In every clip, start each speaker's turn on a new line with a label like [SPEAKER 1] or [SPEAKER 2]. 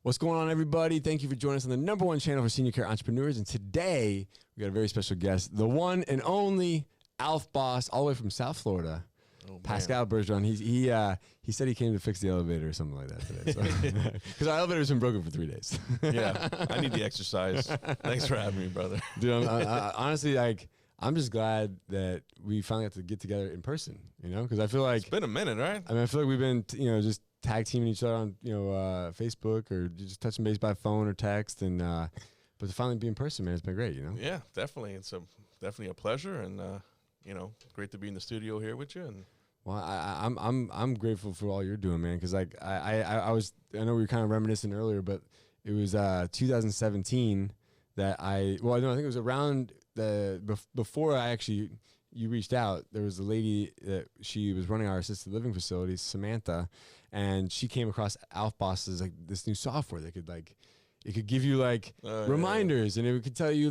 [SPEAKER 1] What's going on, everybody? Thank you for joining us on the #1 channel for senior care entrepreneurs. And today, we got a very special guest, the one and only ALF Boss, all the way from South Florida, Pascal Bergeron. He said he came to fix the elevator or something like that today. Because our elevator's been broken for 3 days.
[SPEAKER 2] Yeah, I need the exercise. Thanks for having me, brother.
[SPEAKER 1] Dude, honestly, I'm just glad that we finally got to get together in person, because I feel like
[SPEAKER 2] It's been a minute, right?
[SPEAKER 1] I mean, I feel like we've been, just tag teaming each other on, Facebook or just touching base by phone or text. And, but to finally be in person, man, it's been great,
[SPEAKER 2] Yeah, definitely. It's definitely a pleasure. And, great to be in the studio here with you. And
[SPEAKER 1] well, I'm grateful for all you're doing, man. Because I know we were kind of reminiscing earlier, but it was 2017 that I think it was around before you reached out. There was a lady that she was running our assisted living facility, Samantha, and she came across ALF Boss's this new software that could it could give you reminders, and it could tell you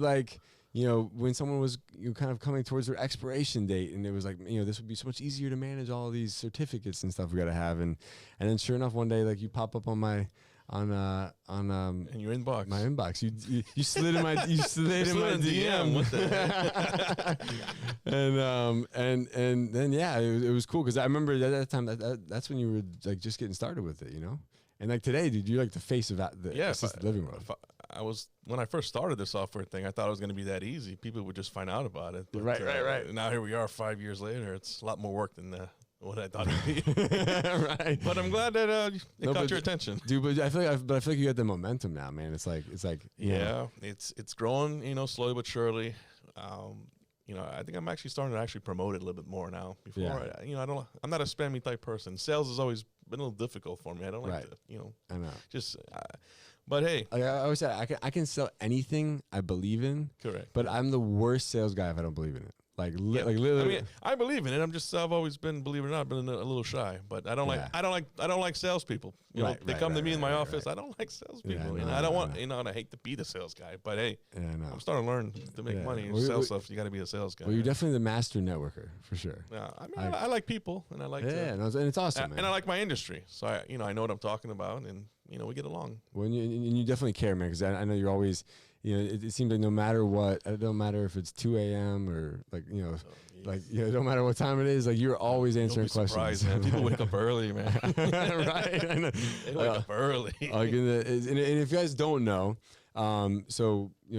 [SPEAKER 1] when someone was kind of coming towards their expiration date, and it was this would be so much easier to manage all these certificates and stuff we got to have, and then sure enough, one day you pop up on my in
[SPEAKER 2] your inbox,
[SPEAKER 1] my inbox, you slid in my DM.
[SPEAKER 2] What the heck?
[SPEAKER 1] and then it was cool because I remember at that time that's when you were just getting started with it, and today, dude, you're the face of the assisted living world.
[SPEAKER 2] When I first started the software thing, I thought it was going to be that easy. People would just find out about it. But,
[SPEAKER 1] right.
[SPEAKER 2] Now here we are 5 years later. It's a lot more work than what I thought it'd be.
[SPEAKER 1] Right.
[SPEAKER 2] But I'm glad that it caught your attention,
[SPEAKER 1] dude. But I feel like you got the momentum now, man. It's
[SPEAKER 2] it's growing, slowly but surely. I think I'm actually starting to promote it a little bit more now. Before, I'm not a spammy type person. Sales has always been a little difficult for me. I don't like to,
[SPEAKER 1] I know.
[SPEAKER 2] But hey,
[SPEAKER 1] I always say I can sell anything I believe in.
[SPEAKER 2] Correct.
[SPEAKER 1] But I'm the worst sales guy if I don't believe in it. Literally.
[SPEAKER 2] I mean, I believe in it. I've always been, believe it or not, been a little shy. But I don't like salespeople. They come to me in my office. I don't like salespeople. I don't want, and I hate to be the sales guy. But hey, I'm starting to learn to make money and sell stuff. You got to be a sales guy.
[SPEAKER 1] Well, you're definitely the master networker for sure.
[SPEAKER 2] Yeah, I like people, and I like
[SPEAKER 1] and it's awesome.
[SPEAKER 2] And I like my industry, so I know what I'm talking about, and we get along.
[SPEAKER 1] Well, and you definitely care, man, because I know you're always. It seems like no matter what, it don't matter if it's 2 a.m. or it don't matter what time it is. You're always answering questions.
[SPEAKER 2] Man. People wake up early, man.
[SPEAKER 1] Right? I know.
[SPEAKER 2] They wake up early.
[SPEAKER 1] And if you guys don't know,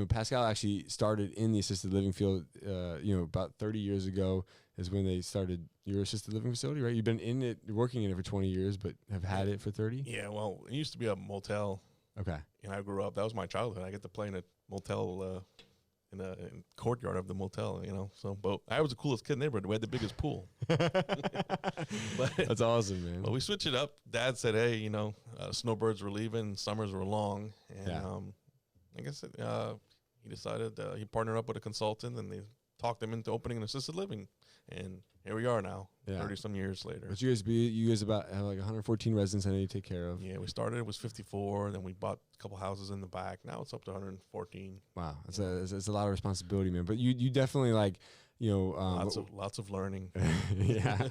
[SPEAKER 1] Pascal actually started in the assisted living field. About 30 years ago is when they started your assisted living facility, right? You've been in it, working in it for 20 years, but have had it for 30.
[SPEAKER 2] Yeah. Well, it used to be a motel.
[SPEAKER 1] Okay.
[SPEAKER 2] And I grew up. That was my childhood. I get to play in a motel, in the courtyard of the motel. So, but I was the coolest kid in the neighborhood. We had the biggest pool. But,
[SPEAKER 1] that's awesome, man.
[SPEAKER 2] But we switched it up. Dad said, "Hey, snowbirds were leaving, summers were long," and I guess he decided he partnered up with a consultant, and they talked him into opening an assisted living. And here we are now, 30-some years later.
[SPEAKER 1] But you guys have 114 residents I know you take care of.
[SPEAKER 2] Yeah, we started, it was 54, then we bought a couple houses in the back. Now it's up to 114.
[SPEAKER 1] Wow, it's a lot of responsibility, man. But you definitely
[SPEAKER 2] lots of learning.
[SPEAKER 1] Yeah.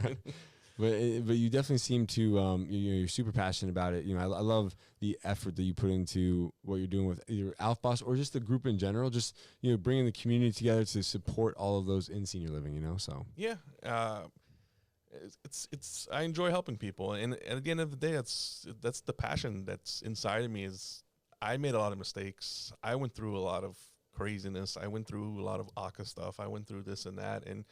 [SPEAKER 1] But you definitely seem to you're super passionate about it. I love the effort that you put into what you're doing with either ALF Boss or just the group in general. Just bringing the community together to support all of those in senior living. So
[SPEAKER 2] yeah, it's I enjoy helping people, and at the end of the day, that's the passion that's inside of me. Is I made a lot of mistakes. I went through a lot of craziness. I went through a lot of AHCA stuff. I went through this and that, and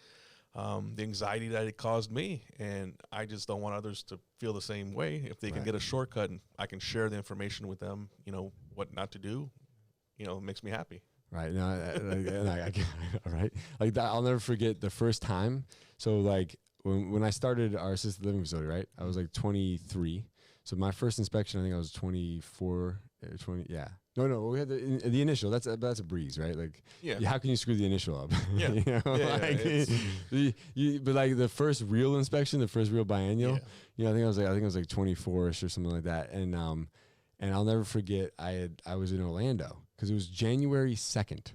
[SPEAKER 2] the anxiety that it caused me, and I just don't want others to feel the same way. If they can get a shortcut and I can share the information with them, what not to do, it makes me happy.
[SPEAKER 1] Right. No, right. I'll never forget the first time. So when I started our assisted living facility, right, I was 23. So my first inspection, I think I was 24 or 20. Yeah. No, we had the initial. That's a breeze, right? How can you screw the initial up?
[SPEAKER 2] Yeah,
[SPEAKER 1] but the first real inspection, the first real biennial, I think I was 24ish or something like that, and I'll never forget. I was in Orlando because it was January 2nd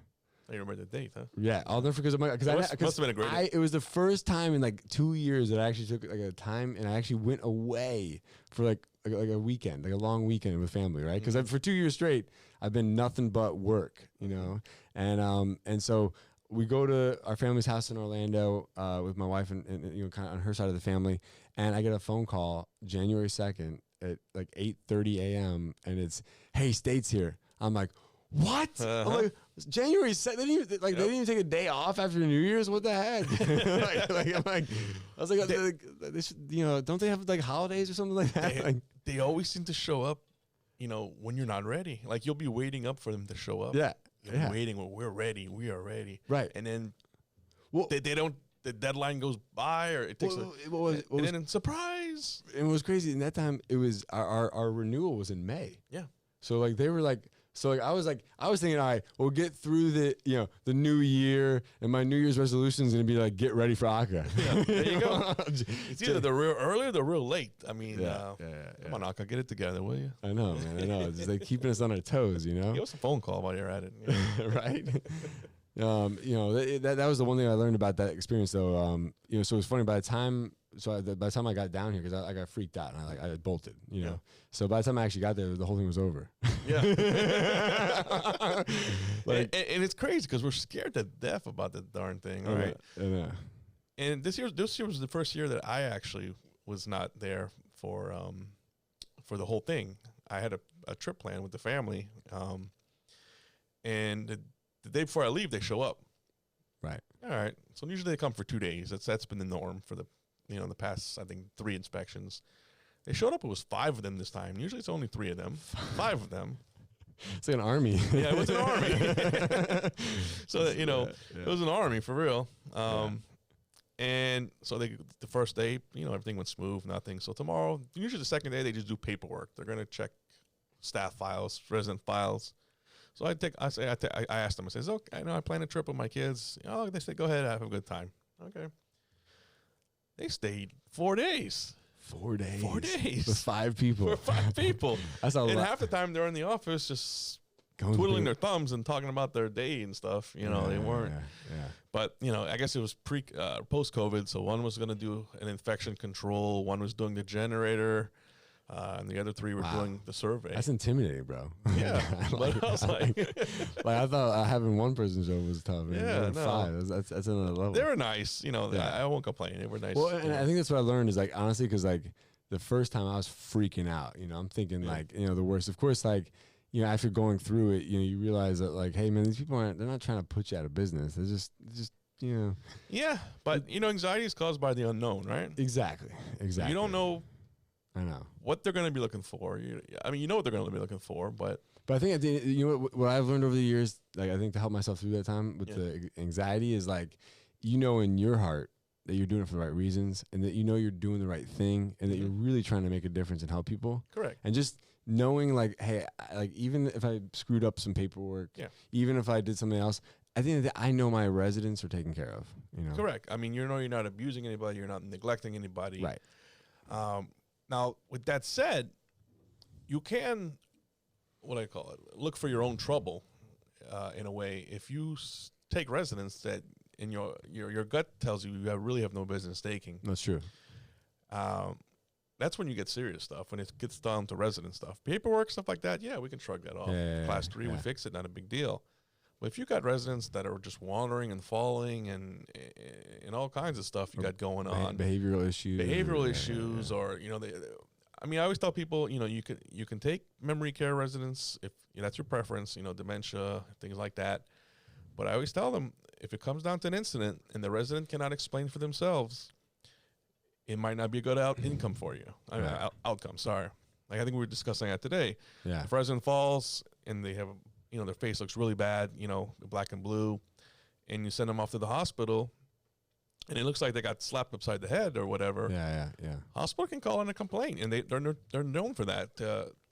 [SPEAKER 2] You remember the date, huh?
[SPEAKER 1] Yeah, I'll never forget. Because
[SPEAKER 2] Must have been a great day.
[SPEAKER 1] It was the first time in like 2 years that I actually took like a time and I actually went away for like a weekend, like a long weekend with family, right? Because for 2 years straight, I've been nothing but work, you know, and so we go to our family's house in Orlando with my wife and you know, kind of on her side of the family, and I get a phone call January 2nd at like 8:30 a.m. and it's, hey, State's here. I'm like, what? I'm like, January 2nd. They didn't even take a day off after New Year's. What the heck? I was like, they should, you know, don't they have like holidays or something like that?
[SPEAKER 2] They always seem to show up, you know, when you're not ready. Like you'll be waiting up for them to show up.
[SPEAKER 1] Yeah.
[SPEAKER 2] You're waiting. Well, we're ready. We are ready.
[SPEAKER 1] Right.
[SPEAKER 2] And then they don't. The deadline goes by, or it takes. And then surprise.
[SPEAKER 1] It was crazy. In that time, it was our renewal was in May.
[SPEAKER 2] Yeah.
[SPEAKER 1] So like they were like. So like I was thinking, all right, we'll get through the new year, and my New Year's resolution is gonna be like get ready for AHCA.
[SPEAKER 2] Yeah, there you go. It's either the real early or the real late. I mean, come on, AHCA, get it together, will you?
[SPEAKER 1] I know, man. I know. It's just like keeping us on our toes, you know.
[SPEAKER 2] Give us a phone call while you're at it,
[SPEAKER 1] right? You know, that was the one thing I learned about that experience, though. You know, so it was funny. By the time I got down here, because I got freaked out and I bolted, you know. So by the time I actually got there, the whole thing was over.
[SPEAKER 2] Yeah. and it's crazy because we're scared to death about the darn thing, right? And this year was the first year that I actually was not there for the whole thing. I had a trip planned with the family, and the day before I leave, they show up.
[SPEAKER 1] Right.
[SPEAKER 2] All right. So usually they come for 2 days. That's been the norm for the past, I think, 3 inspections. They showed up. It was 5 of them this time. Usually it's only 3 of them. 5 of them.
[SPEAKER 1] It's like an army.
[SPEAKER 2] Yeah, it was an army. So, you know, it was an army for real. And so the first day, you know, everything went smooth, nothing. So tomorrow, usually the second day, they just do paperwork. They're going to check staff files, resident files. So I asked them, I says, okay, I know I plan a trip with my kids. Oh, they said, go ahead, have a good time. Okay. They stayed 4 days.
[SPEAKER 1] 4 days.
[SPEAKER 2] 4 days.
[SPEAKER 1] With 5 people.
[SPEAKER 2] For 5 people.
[SPEAKER 1] That's a lot.
[SPEAKER 2] And half the time they're in the office just twiddling their thumbs and talking about their day and stuff. You know, they weren't.
[SPEAKER 1] Yeah.
[SPEAKER 2] But, you know, I guess it was post-COVID. So one was going to do an infection control. One was doing the generator. And the other 3 were doing the survey.
[SPEAKER 1] That's intimidating, bro.
[SPEAKER 2] Yeah. But I was like
[SPEAKER 1] I thought having one person show was tough.
[SPEAKER 2] Yeah, no.
[SPEAKER 1] 5. That's another level.
[SPEAKER 2] They were nice. You know, I won't complain. They were nice.
[SPEAKER 1] Well, and I think that's what I learned is like, honestly, because like the first time I was freaking out, you know, I'm thinking like, you know, the worst. Of course, like, you know, after going through it, you know, you realize that like, hey, man, these people they're not trying to put you out of business. They're just, you know.
[SPEAKER 2] Yeah. But, you know, anxiety is caused by the unknown, right?
[SPEAKER 1] Exactly.
[SPEAKER 2] You don't know.
[SPEAKER 1] I know
[SPEAKER 2] what they're going to be looking for. I mean, you know what they're going to be looking for, but
[SPEAKER 1] I think you know what I've learned over the years, like I think to help myself through that time with the anxiety is like, you know, in your heart that you're doing it for the right reasons, and that you know you're doing the right thing, and that you're really trying to make a difference and help people.
[SPEAKER 2] Correct.
[SPEAKER 1] And just knowing like, hey, like even if I screwed up some paperwork, even if I did something else, at the end of the day, I know my residents are taken care of. You know.
[SPEAKER 2] Correct. I mean, you know, you're not abusing anybody, you're not neglecting anybody.
[SPEAKER 1] Right.
[SPEAKER 2] Now, with that said, you can, look for your own trouble in a way. If you take residents that in your gut tells you really have no business taking.
[SPEAKER 1] That's true.
[SPEAKER 2] That's when you get serious stuff, when it gets down to resident stuff. Paperwork, stuff like that, we can shrug that off. Class 3, we fix it, not a big deal. But if you got residents that are just wandering and falling and all kinds of stuff you got going on,
[SPEAKER 1] behavioral issues,
[SPEAKER 2] or you know, I mean, I always tell people, you know, you can take memory care residents if that's your preference, you know, dementia, things like that. But I always tell them, if it comes down to an incident and the resident cannot explain for themselves, it might not be a good outcome for you. Outcome. Sorry. Like I think we were discussing that today.
[SPEAKER 1] Yeah.
[SPEAKER 2] If a resident falls and they have you know, their face looks really bad, you know, black and blue, and you send them off to the hospital, and it looks like they got slapped upside the head or whatever.
[SPEAKER 1] Yeah.
[SPEAKER 2] Hospital can call in a complaint, and they're known for that.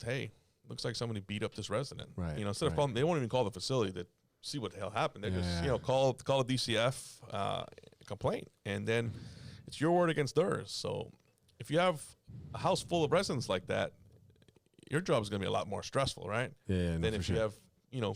[SPEAKER 2] Hey, looks like somebody beat up this resident.
[SPEAKER 1] Right.
[SPEAKER 2] You know, instead of calling, they won't even call the facility to see what the hell happened. They just you know call a DCF complaint, and then it's your word against theirs. So if you have a house full of residents like that, your job is going to be a lot more stressful, right?
[SPEAKER 1] Yeah.
[SPEAKER 2] Than if you have, you know,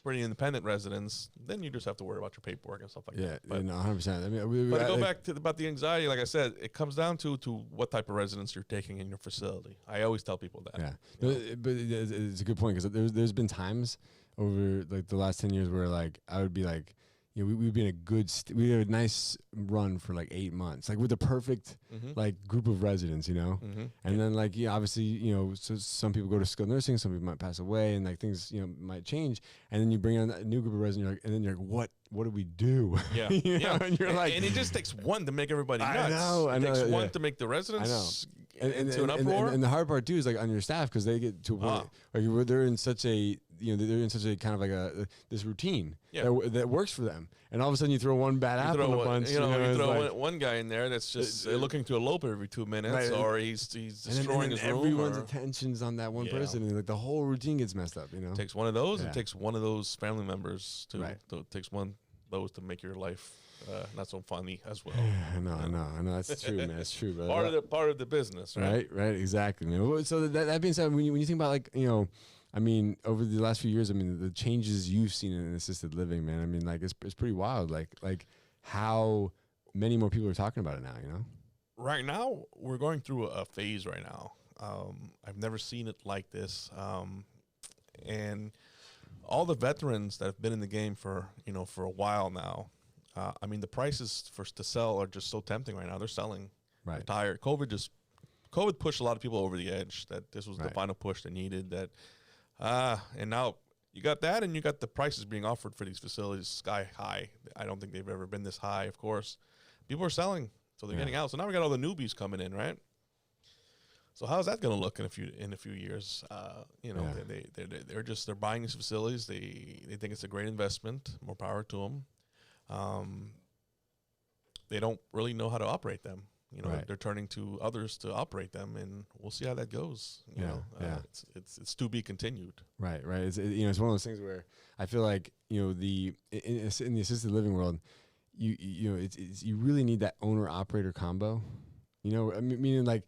[SPEAKER 2] pretty independent residents, then you just have to worry about your paperwork and stuff like that.
[SPEAKER 1] Yeah,
[SPEAKER 2] But,
[SPEAKER 1] no, 100%. I mean,
[SPEAKER 2] but to go back to about the anxiety, like I said, it comes down to what type of residents you're taking in your facility. I always tell people that.
[SPEAKER 1] Yeah,
[SPEAKER 2] you know?
[SPEAKER 1] but it's a good point, because there's been times over like the last 10 years where like I would be like, you know, we'd be in a good, we had a nice run for like 8 months, like with the perfect like group of residents, you know, and then like, yeah, obviously, you know, so some people go to skilled nursing, some people might pass away, and like things, you know, might change, and then you bring on a new group of residents, and then you're like, what do we do?
[SPEAKER 2] Yeah,
[SPEAKER 1] you know? And you're like,
[SPEAKER 2] and it just takes one to make everybody nuts.
[SPEAKER 1] I know,
[SPEAKER 2] it takes one to make the residents into an uproar.
[SPEAKER 1] And the hard part too is like on your staff, because they get to a point like they're in such a, you know, they're in such a kind of like this routine that works for them, and all of a sudden you throw one bad apple in a bunch.
[SPEAKER 2] You throw one guy in there that's just looking to elope every 2 minutes, right, or he's destroying his room.
[SPEAKER 1] Everyone's attention's on that one person, and like the whole routine gets messed up. You know,
[SPEAKER 2] it takes one of those. It takes one of those family members to. It takes one of those to make your life not so funny as well.
[SPEAKER 1] I know. That's true, man. That's true.
[SPEAKER 2] Part of the business, right?
[SPEAKER 1] Right. Exactly, man. So that being said, when you think about, like, you know, I mean, over the last few years, I mean, the changes you've seen in assisted living, man. I mean, like it's pretty wild. Like how many more people are talking about it now. You know,
[SPEAKER 2] right now we're going through a phase right now. I've never seen it like this, and all the veterans that have been in the game for a while now. I mean, the prices to sell are just so tempting right now. They're selling.
[SPEAKER 1] Right.
[SPEAKER 2] Tired. COVID pushed a lot of people over the edge. That this was the final push they needed. That, and now you got that, and you got the prices being offered for these facilities sky high. I don't think they've ever been this high. Of course, people are selling, so they're getting out. So now we got all the newbies coming in, right? So how's that going to look in a few years? You know, they're buying these facilities. They think it's a great investment. More power to them. They don't really know how to operate them. You know, they're turning to others to operate them, and we'll see how that goes. You know, it's to be continued.
[SPEAKER 1] Right. It's it's one of those things where I feel like, you know, in the assisted living world, you know, you really need that owner operator combo. You know, I mean, meaning like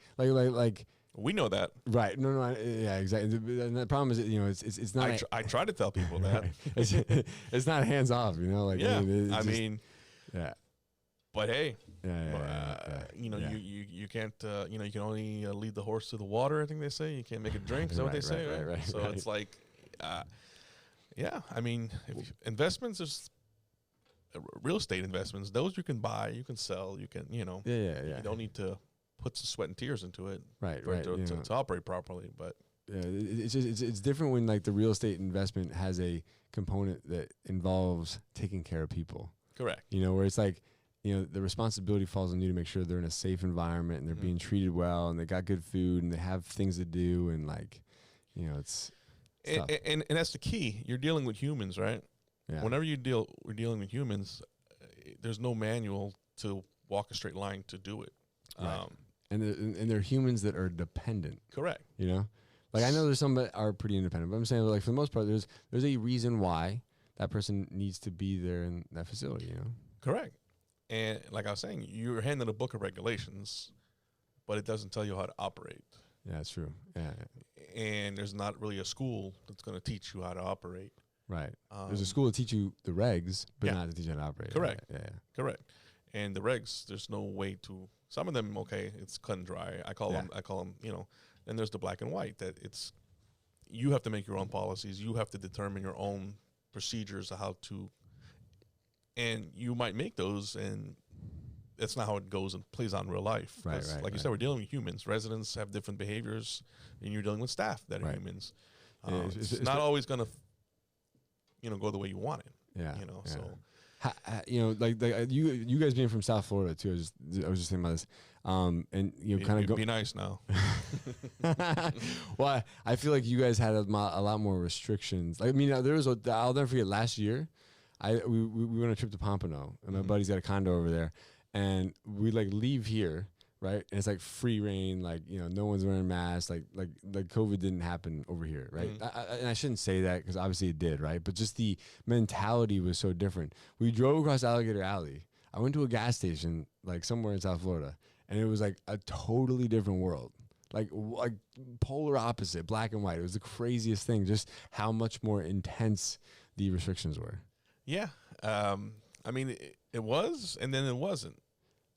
[SPEAKER 2] we know that.
[SPEAKER 1] Right. No. Yeah, exactly. And the problem is, you know, it's not.
[SPEAKER 2] I try to tell people that
[SPEAKER 1] it's not hands off. You know, like
[SPEAKER 2] I mean. But hey, you know, you can't, you know, you can only lead the horse to the water. I think they say you can't make it drink. Is that what they say? Right. So it's like, I mean, investments is real estate investments. Those you can buy, you can sell, you can, you know, you don't need to put some sweat and tears into it, to operate properly. But
[SPEAKER 1] it's different when like the real estate investment has a component that involves taking care of people.
[SPEAKER 2] Correct.
[SPEAKER 1] You know, where it's like, you know, the responsibility falls on you to make sure they're in a safe environment and they're being treated well and they got good food and they have things to do, and like, you know, it's
[SPEAKER 2] and that's the key. You're dealing with humans, right? Yeah. Whenever we're dealing with humans, there's no manual to walk a straight line to do it.
[SPEAKER 1] Right. And they're humans that are dependent.
[SPEAKER 2] Correct.
[SPEAKER 1] You know, like I know there's some that are pretty independent, but I'm saying, like, for the most part, there's a reason why that person needs to be there in that facility. You know.
[SPEAKER 2] Correct. And like I was saying, you're handed a book of regulations, but it doesn't tell you how to operate.
[SPEAKER 1] Yeah, that's true. Yeah.
[SPEAKER 2] And there's not really a school that's going to teach you how to operate.
[SPEAKER 1] Right. There's a school to teach you the regs, but not to teach you how to operate.
[SPEAKER 2] Correct.
[SPEAKER 1] Yeah.
[SPEAKER 2] Correct. And the regs, there's no way to. Some of them, okay, it's cut and dry. I call them. You know. Then there's the black and white that it's. You have to make your own policies. You have to determine your own procedures of how to. And you might make those, and that's not how it goes and plays out in real life.
[SPEAKER 1] Right.
[SPEAKER 2] Like you said, we're dealing with humans. Residents have different behaviors, and you're dealing with staff that are humans. It's not always going to, you know, go the way you want it.
[SPEAKER 1] Yeah.
[SPEAKER 2] You know, so.
[SPEAKER 1] You know, like you guys being from South Florida too. I was just thinking about this. And you know, kind of
[SPEAKER 2] be nice now.
[SPEAKER 1] Well, I feel like you guys had a lot more restrictions. Like, I mean, there was I'll never forget last year. We went on a trip to Pompano, and my buddy's got a condo over there, and we like leave here, right? And it's like free reign, like, you know, no one's wearing masks, like COVID didn't happen over here, right? And I shouldn't say that because obviously it did, right? But just the mentality was so different. We drove across Alligator Alley. I went to a gas station like somewhere in South Florida, and it was like a totally different world. Like polar opposite, black and white. It was the craziest thing, just how much more intense the restrictions were.
[SPEAKER 2] Yeah. I mean, it was, and then it wasn't.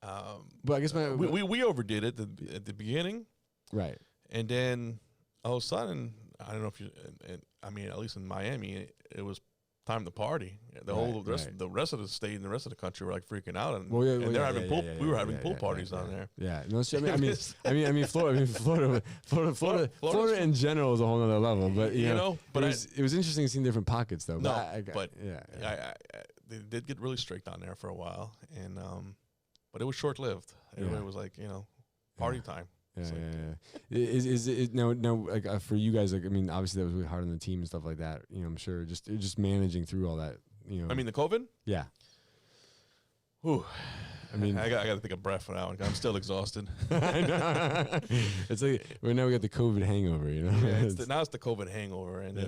[SPEAKER 1] But I guess
[SPEAKER 2] we overdid it at the beginning.
[SPEAKER 1] Right.
[SPEAKER 2] And then all of a sudden, I don't know if you, I mean, at least in Miami, it was time to party. The rest of the state and the rest of the country were like freaking out, and, they're having pool. We were having pool parties down there.
[SPEAKER 1] Yeah, no, I mean, Florida in general is a whole other level. But you know, but it was interesting seeing different pockets though.
[SPEAKER 2] They did get really strict on there for a while, and but it was short lived. Everybody was like, party time.
[SPEAKER 1] Is it now like for you guys? Like, I mean, obviously that was really hard on the team and stuff like that. I'm sure just managing through all that.
[SPEAKER 2] I mean, the COVID.
[SPEAKER 1] Yeah.
[SPEAKER 2] Whew.
[SPEAKER 1] I mean,
[SPEAKER 2] I got to take a breath for that one. I'm still exhausted.
[SPEAKER 1] I know. It's like right now we got the COVID hangover.
[SPEAKER 2] Now it's the COVID hangover, and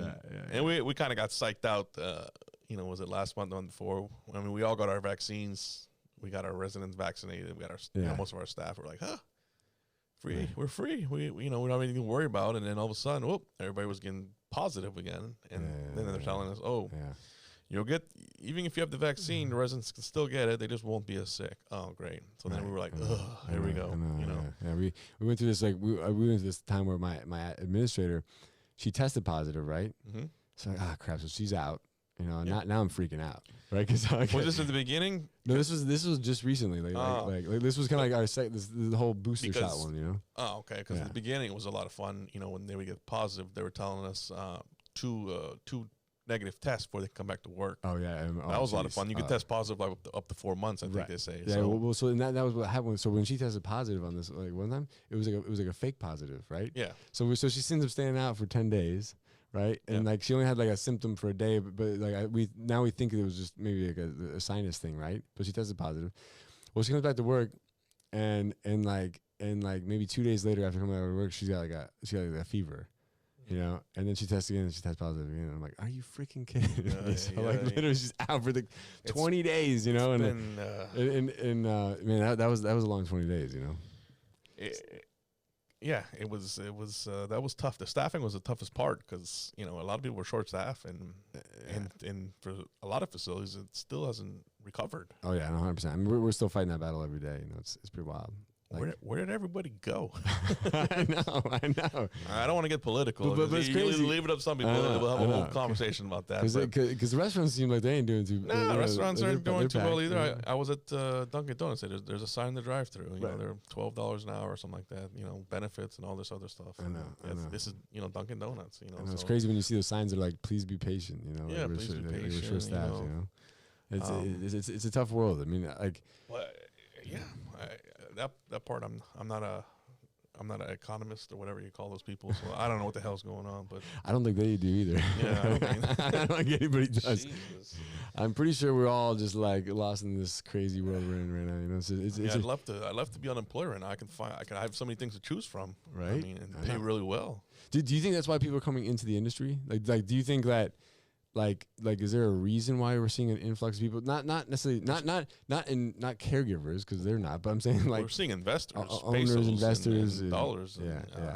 [SPEAKER 2] and we kind of got psyched out. Was it last month, the month before? I mean, we all got our vaccines. We got our residents vaccinated. We got our most of our staff were like, huh. Free, we're free. We don't have anything to worry about. And then all of a sudden, whoop, everybody was getting positive again. And then they're telling us, you'll get, even if you have the vaccine, the residents can still get it. They just won't be as sick. Oh, great. So then we were like, here we go.
[SPEAKER 1] Yeah, we went through this, like, we went through this time where my administrator, she tested positive, right? Mm-hmm. So like, crap. So she's out. Now I'm freaking out, right? Because
[SPEAKER 2] was this at the beginning?
[SPEAKER 1] No, this was just recently. Like this was kind of like our the whole booster shot one,
[SPEAKER 2] Oh, okay. Because at the beginning it was a lot of fun. When they would get positive, they were telling us two negative tests before they come back to work.
[SPEAKER 1] Oh yeah,
[SPEAKER 2] that was a lot of fun. You could test positive like up to 4 months, I think they say.
[SPEAKER 1] Yeah, so and that was what happened. So when she tested positive on this, like one time, it was like a fake positive, right?
[SPEAKER 2] Yeah.
[SPEAKER 1] So she ends up staying out for 10 days. Right, and like she only had like a symptom for a day, but like we think it was just maybe like a sinus thing, right? But she tested positive. Well, she comes back to work, and like maybe 2 days later after coming out of work, she got a fever, and then she tests again and she tests positive again. And I'm like, are you freaking kidding me? So literally she's out for 20 days, and man, that was a long 20 days,
[SPEAKER 2] Yeah, it was that was tough. The staffing was the toughest part because a lot of people were short staffed and for a lot of facilities it still hasn't recovered.
[SPEAKER 1] Oh yeah, 100%. I mean, we're still fighting that battle every day. It's pretty wild.
[SPEAKER 2] Like, where did everybody go?
[SPEAKER 1] I know.
[SPEAKER 2] I don't want to get political,
[SPEAKER 1] but it's crazy.
[SPEAKER 2] Leave it up to some people. We'll have a whole conversation about that.
[SPEAKER 1] Because the restaurants seem like they ain't doing too.
[SPEAKER 2] No, restaurants aren't doing too well either. I was at Dunkin' Donuts. There's a sign in the drive-through. They're $12 an hour or something like that. Benefits and all this other stuff.
[SPEAKER 1] I know.
[SPEAKER 2] This is Dunkin' Donuts.
[SPEAKER 1] It's crazy when you see those signs that are like, "Please be patient."
[SPEAKER 2] Yeah, please be patient.
[SPEAKER 1] We're short staffed. It's a tough world. I mean, like.
[SPEAKER 2] That part I'm not an economist or whatever you call those people, so I don't know what the hell's going on. But
[SPEAKER 1] I don't think they do either.
[SPEAKER 2] Yeah,
[SPEAKER 1] I don't think anybody does.
[SPEAKER 2] Jesus.
[SPEAKER 1] I'm pretty sure we're all just like lost in this crazy world we're in right now.
[SPEAKER 2] I'd love to be unemployed right now. I have so many things to choose from.
[SPEAKER 1] Right.
[SPEAKER 2] I mean, and pay really well.
[SPEAKER 1] Do you think that's why people are coming into the industry? Like do you think that? Like, is there a reason why we're seeing an influx of people? Not necessarily, not caregivers, because they're not. But I'm saying like
[SPEAKER 2] we're seeing investors,
[SPEAKER 1] owners, investors,
[SPEAKER 2] and dollars.
[SPEAKER 1] Yeah.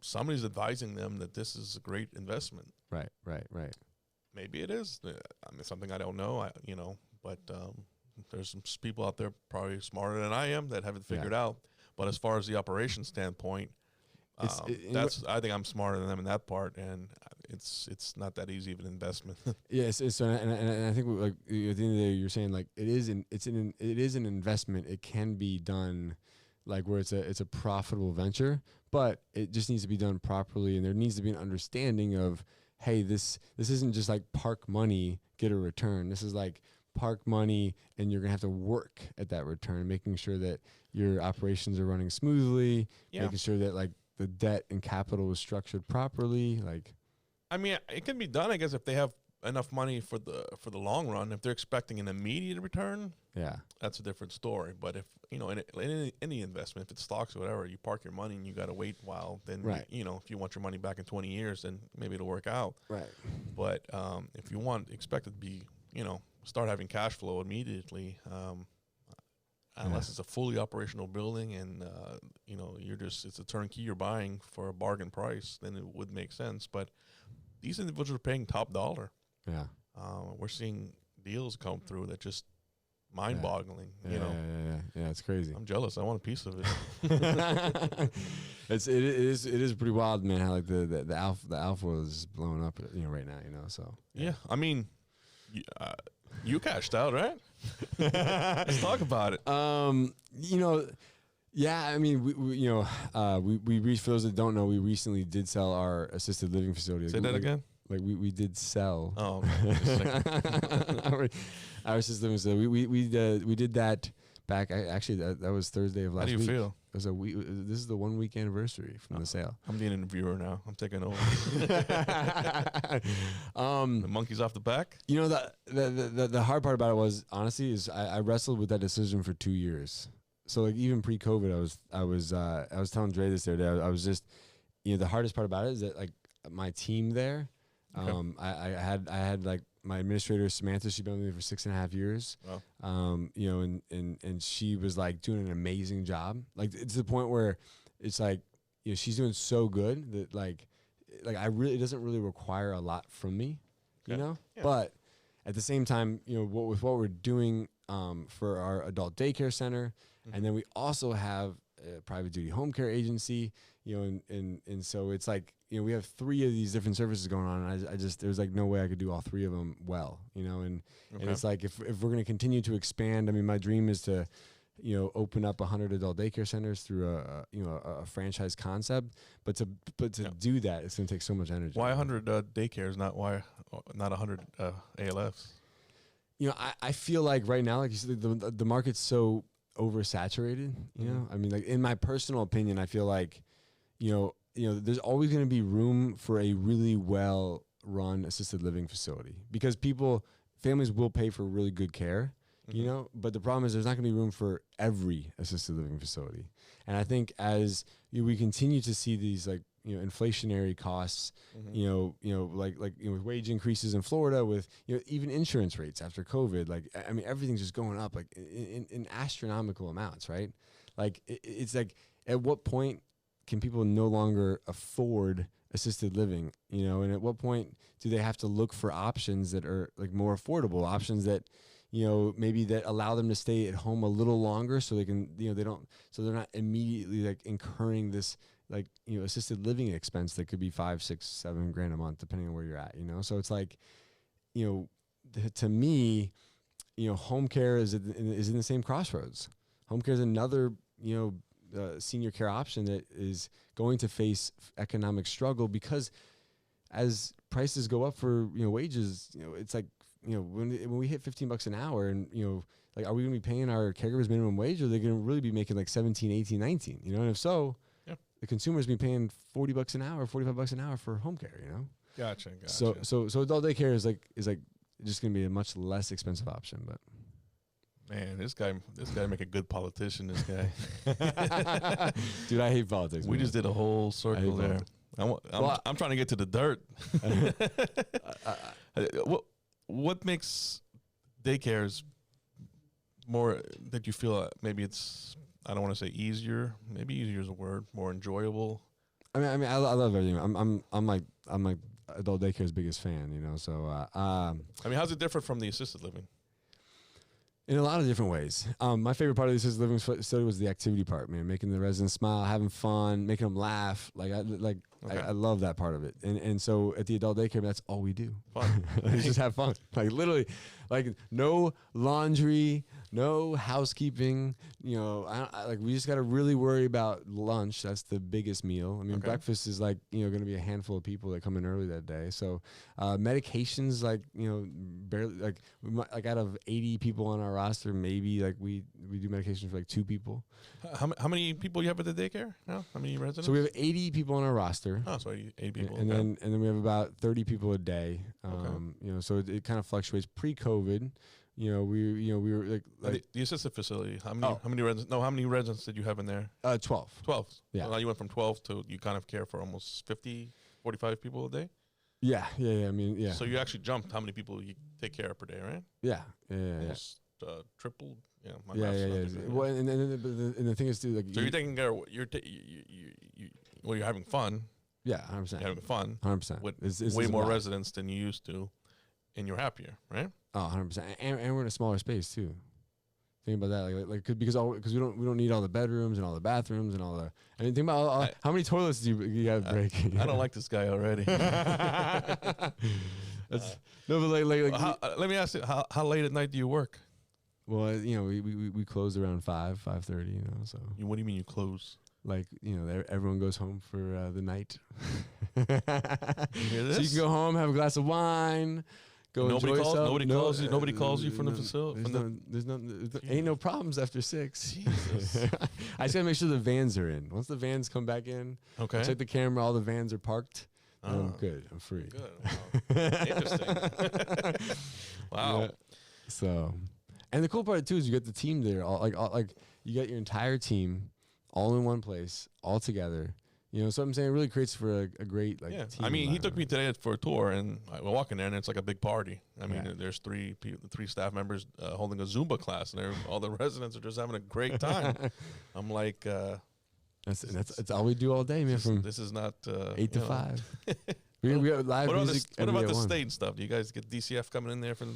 [SPEAKER 2] Somebody's advising them that this is a great investment.
[SPEAKER 1] Right.
[SPEAKER 2] Maybe it is. I mean, something I don't know. But there's some people out there probably smarter than I am that haven't figured out. But as far as the operation standpoint, I think I'm smarter than them in that part, and it's not that easy of an investment.
[SPEAKER 1] Yes, and I think like at the end of the day, you're saying like it is an investment. It can be done like where it's a profitable venture, but it just needs to be done properly, and there needs to be an understanding of, hey, this isn't just like park money, get a return. This is like park money, and you're gonna have to work at that return, making sure that your operations are running smoothly, making sure that like the debt and capital is structured properly. Like,
[SPEAKER 2] I mean, it can be done, I guess, if they have enough money for the long run. If they're expecting an immediate return, that's a different story. But if in any investment, if it's stocks or whatever, you park your money and you got to wait a while. Then if you want your money back in 20 years, then maybe it'll work out.
[SPEAKER 1] Right.
[SPEAKER 2] But if you expect it to be, start having cash flow immediately. Unless it's a fully operational building and it's a turnkey you're buying for a bargain price, then it would make sense. But these individuals are paying top dollar.
[SPEAKER 1] Yeah.
[SPEAKER 2] We're seeing deals come through that just mind-boggling.
[SPEAKER 1] Yeah. Yeah. It's crazy.
[SPEAKER 2] I'm jealous. I want a piece of it.
[SPEAKER 1] it is pretty wild, man. How like the alpha is blowing up, right now. So
[SPEAKER 2] yeah. I mean, you cashed out, right? Let's talk about it.
[SPEAKER 1] Yeah, I mean, we for those that don't know, we recently did sell our assisted living facility.
[SPEAKER 2] Say that again.
[SPEAKER 1] Like we did sell.
[SPEAKER 2] Oh,
[SPEAKER 1] our assisted living facility. We did that back. Actually, that was Thursday of last week.
[SPEAKER 2] How do you feel?
[SPEAKER 1] It was a week. This is the 1 week anniversary from the sale.
[SPEAKER 2] I'm the interviewer now. I'm taking over. The monkey's off the back.
[SPEAKER 1] The hard part about it was, honestly, is I wrestled with that decision for 2 years. So like even pre-COVID, I was telling Dre this the other day. I was just, the hardest part about it is that like my team there,
[SPEAKER 2] Okay.
[SPEAKER 1] I had like my administrator Samantha. She'd been with me for 6.5 years.
[SPEAKER 2] Wow.
[SPEAKER 1] And she was like doing an amazing job. Like it's to the point where it's like, she's doing so good that like it doesn't really require a lot from me,
[SPEAKER 2] Yeah.
[SPEAKER 1] But at the same time, with what we're doing for our adult daycare center.
[SPEAKER 2] Mm-hmm.
[SPEAKER 1] And then we also have a private duty home care agency, and so it's like, we have 3 of these different services going on. And I just, there's like no way I could do all 3 of them well, and it's like, if we're going to continue to expand, I mean, my dream is to, open up 100 adult daycare centers through a franchise concept, but to do that, it's going to take so much energy.
[SPEAKER 2] Why 100 daycares? Not 100 ALFs?
[SPEAKER 1] I feel like right now, like you said, the market's so oversaturated, I mean, like in my personal opinion, I feel like, there's always going to be room for a really well run assisted living facility because families will pay for really good care, but the problem is there's not going to be room for every assisted living facility. And I think as we continue to see these like, inflationary costs, with wage increases in Florida, with even insurance rates after COVID, like I mean everything's just going up like in astronomical amounts, right? Like it's like, at what point can people no longer afford assisted living, and at what point do they have to look for options that are like more affordable options that maybe that allow them to stay at home a little longer so they can they're not immediately like incurring this like assisted living expense that could be $5, $6, $7 a month depending on where you're at, so it's like to me home care is in the same crossroads. Home care is another senior care option that is going to face economic struggle because as prices go up for wages, it's like when we hit $15 an hour and like are we going to be paying our caregivers minimum wage or are they going to really be making like 17, 18, 19, and if so, the consumers be paying $40 an hour, $45 an hour for home care,
[SPEAKER 2] Gotcha.
[SPEAKER 1] So adult daycare is like just going to be a much less expensive option, but
[SPEAKER 2] man, this guy make a good politician. This guay,
[SPEAKER 1] dude, I hate politics.
[SPEAKER 2] We just did a whole circle there. I'm trying to get to the dirt. What makes daycares more that you feel maybe it's, I don't want to say easier. Maybe easier is a word. More enjoyable.
[SPEAKER 1] I mean, I love everything. I'm like adult daycare's biggest fan. So
[SPEAKER 2] I mean, how's it different from the assisted living?
[SPEAKER 1] In a lot of different ways. My favorite part of the assisted living facility was the activity part, man. Making the residents smile, having fun, making them laugh. I love that part of it. And so at the adult daycare, that's all we do.
[SPEAKER 2] Fun.
[SPEAKER 1] Just have fun. Like literally, like no laundry, no housekeeping. We just got to really worry about lunch. That's the biggest meal. I mean, breakfast is like going to be a handful of people that come in early that day. So medications, like barely like out of 80 people on our roster, maybe like we do medications for like 2 people.
[SPEAKER 2] How many people you have at the daycare now? How many residents?
[SPEAKER 1] So we have 80 people on our roster.
[SPEAKER 2] Oh, so 80 people.
[SPEAKER 1] And then we have about 30 people a day. So it kind of fluctuates. Pre-COVID, we were like
[SPEAKER 2] the assisted facility. How many residents? No, how many residents did you have in there?
[SPEAKER 1] 12.
[SPEAKER 2] 12.
[SPEAKER 1] Yeah.
[SPEAKER 2] Well, now you went from 12 to you kind of care for almost 50, 45 people a day.
[SPEAKER 1] Yeah. I mean, yeah.
[SPEAKER 2] So you actually jumped how many people you take care of per day, right?
[SPEAKER 1] Yeah.
[SPEAKER 2] Almost tripled. Yeah.
[SPEAKER 1] Yeah. Well, and the thing is too, like,
[SPEAKER 2] so you're taking care of you're having fun.
[SPEAKER 1] Yeah, 100%.
[SPEAKER 2] You're having fun
[SPEAKER 1] 100%.
[SPEAKER 2] with
[SPEAKER 1] It's
[SPEAKER 2] way more
[SPEAKER 1] about-
[SPEAKER 2] residents than you used to, and you're happier, right?
[SPEAKER 1] Oh, 100%. And we're in a smaller space too. Think about that, because we don't need all the bedrooms and all the bathrooms and all the. I mean, think about how many toilets do you have breaking?
[SPEAKER 2] I don't like this guy already.
[SPEAKER 1] No, but
[SPEAKER 2] Let me ask you, how late at night do you work?
[SPEAKER 1] well, you know, we close around 5:30. You know, so
[SPEAKER 2] What do you mean you close?
[SPEAKER 1] like, you know, everyone goes home for the night.
[SPEAKER 2] You hear this?
[SPEAKER 1] So you can go home, have a glass of wine. Go
[SPEAKER 2] Nobody
[SPEAKER 1] enjoy
[SPEAKER 2] calls-
[SPEAKER 1] yourself.
[SPEAKER 2] nobody calls you- nobody calls you from the facility-
[SPEAKER 1] There's ain't no problems after 6.
[SPEAKER 2] Jesus.
[SPEAKER 1] I just gotta make sure the vans are in. Once the vans come back in,
[SPEAKER 2] Okay.
[SPEAKER 1] check the camera. All the vans are parked. And I'm
[SPEAKER 2] Oh.
[SPEAKER 1] good. I'm free.
[SPEAKER 2] Good. Wow. Interesting. Wow.
[SPEAKER 1] Yeah. So, and the cool part too is you get the team there. Like you get your entire team all in one place, all together. You know, so I'm saying it really creates for a great like.
[SPEAKER 2] Yeah.
[SPEAKER 1] Team
[SPEAKER 2] I mean, he took me
[SPEAKER 1] environment.
[SPEAKER 2] today for a tour, and we're walking there, and it's like a big party. I mean,
[SPEAKER 1] Right.
[SPEAKER 2] there's three staff members holding a Zumba class, and all the residents are just having a great time. I'm like,
[SPEAKER 1] That's all we do all day, man. From
[SPEAKER 2] this is not
[SPEAKER 1] 8 to 5. We got live
[SPEAKER 2] What about
[SPEAKER 1] music.
[SPEAKER 2] what about
[SPEAKER 1] every
[SPEAKER 2] the
[SPEAKER 1] day at 1.
[SPEAKER 2] state and stuff? Do you guys get DCF coming in there for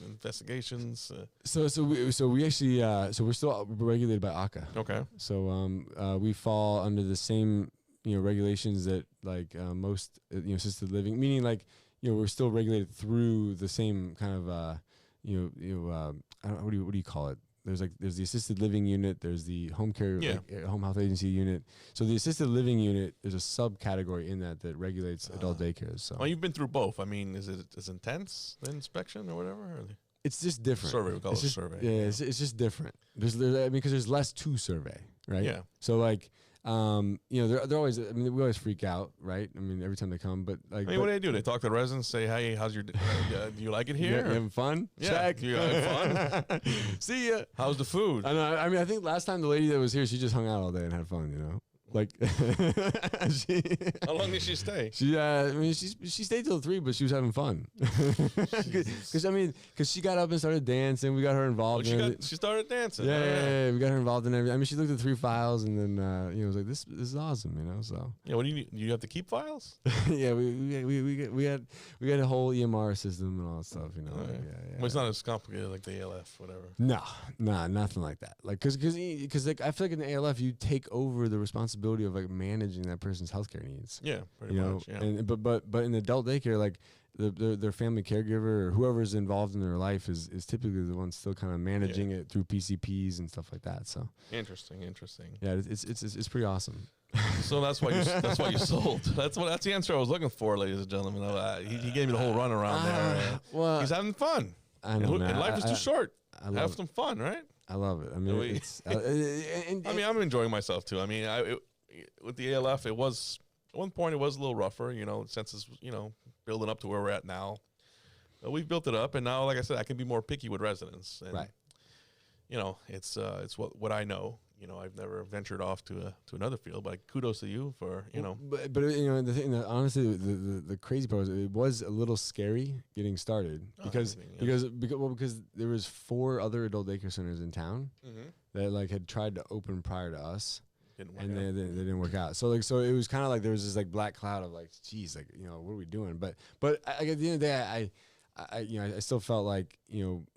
[SPEAKER 2] investigations?
[SPEAKER 1] So we actually so we're still regulated by AHCA.
[SPEAKER 2] Okay.
[SPEAKER 1] So we fall under the same regulations that like most assisted living, meaning like we're still regulated through the same kind of I don't know, what do you call it? There's the assisted living unit, there's the home care, home health agency unit. So the assisted living unit, there's a subcategory in that regulates adult daycares. So
[SPEAKER 2] Well, you've been through both. I mean, is it as intense the inspection or whatever? Or
[SPEAKER 1] it's just different.
[SPEAKER 2] Survey, we call
[SPEAKER 1] it's
[SPEAKER 2] it a
[SPEAKER 1] just,
[SPEAKER 2] survey.
[SPEAKER 1] Yeah, it's just different. Because there's less to survey, right?
[SPEAKER 2] Yeah.
[SPEAKER 1] So like, they're always. I mean, we always freak out, right? I mean, every time they come, but like,
[SPEAKER 2] I mean, what do they do? They talk to the residents, say, "Hey, how's your? Do you like it
[SPEAKER 1] you
[SPEAKER 2] here?
[SPEAKER 1] having fun?
[SPEAKER 2] Yeah.
[SPEAKER 1] Check.
[SPEAKER 2] You having
[SPEAKER 1] fun? See ya.
[SPEAKER 2] How's the food?
[SPEAKER 1] I know. I mean, I think last time the lady that was here, she just hung out all day and had fun. Like,
[SPEAKER 2] How long did she stay?
[SPEAKER 1] She stayed till 3, but she was having fun. Because she got up and started dancing. We got her involved.
[SPEAKER 2] She started dancing.
[SPEAKER 1] Yeah, we got her involved in everything. I mean, she looked at 3 files and then was like, "This is awesome," So
[SPEAKER 2] Yeah. What do you need? Do you have to keep files?
[SPEAKER 1] yeah, we had a whole EMR system and all that stuff.
[SPEAKER 2] Okay.
[SPEAKER 1] Yeah.
[SPEAKER 2] Well, it's not as complicated like the ALF, whatever.
[SPEAKER 1] No, nothing like that. Like, because like I feel like in the ALF you take over the responsibility of like managing that person's healthcare needs.
[SPEAKER 2] Yeah, pretty much. Yeah.
[SPEAKER 1] And but in the adult daycare, like their family caregiver or whoever's involved in their life is typically the one still kind of managing it through PCPs and stuff like that. So
[SPEAKER 2] Interesting.
[SPEAKER 1] yeah, it's pretty awesome.
[SPEAKER 2] So that's why you sold. That's the answer I was looking for, ladies and gentlemen. He gave me the whole run around there.
[SPEAKER 1] Well,
[SPEAKER 2] He's having fun.
[SPEAKER 1] I know, man.
[SPEAKER 2] And life is too short.
[SPEAKER 1] I love
[SPEAKER 2] Have
[SPEAKER 1] it.
[SPEAKER 2] some fun, right?
[SPEAKER 1] I love it. I mean, it's.
[SPEAKER 2] I mean, I'm enjoying myself too. I mean, with the ALF, it was at one point it was a little rougher, since it's building up to where we're at now. But we've built it up, and now, like I said, I can be more picky with residents. And,
[SPEAKER 1] right.
[SPEAKER 2] It's what I know. I've never ventured off to another field, but kudos to you for
[SPEAKER 1] But the thing that honestly the crazy part was it was a little scary getting started because there was 4 other adult daycare centers in town that like had tried to open prior to us. They didn't work out. So it was kind of like there was this like black cloud of like, geez, like what are we doing? But at the end of the day, I still felt like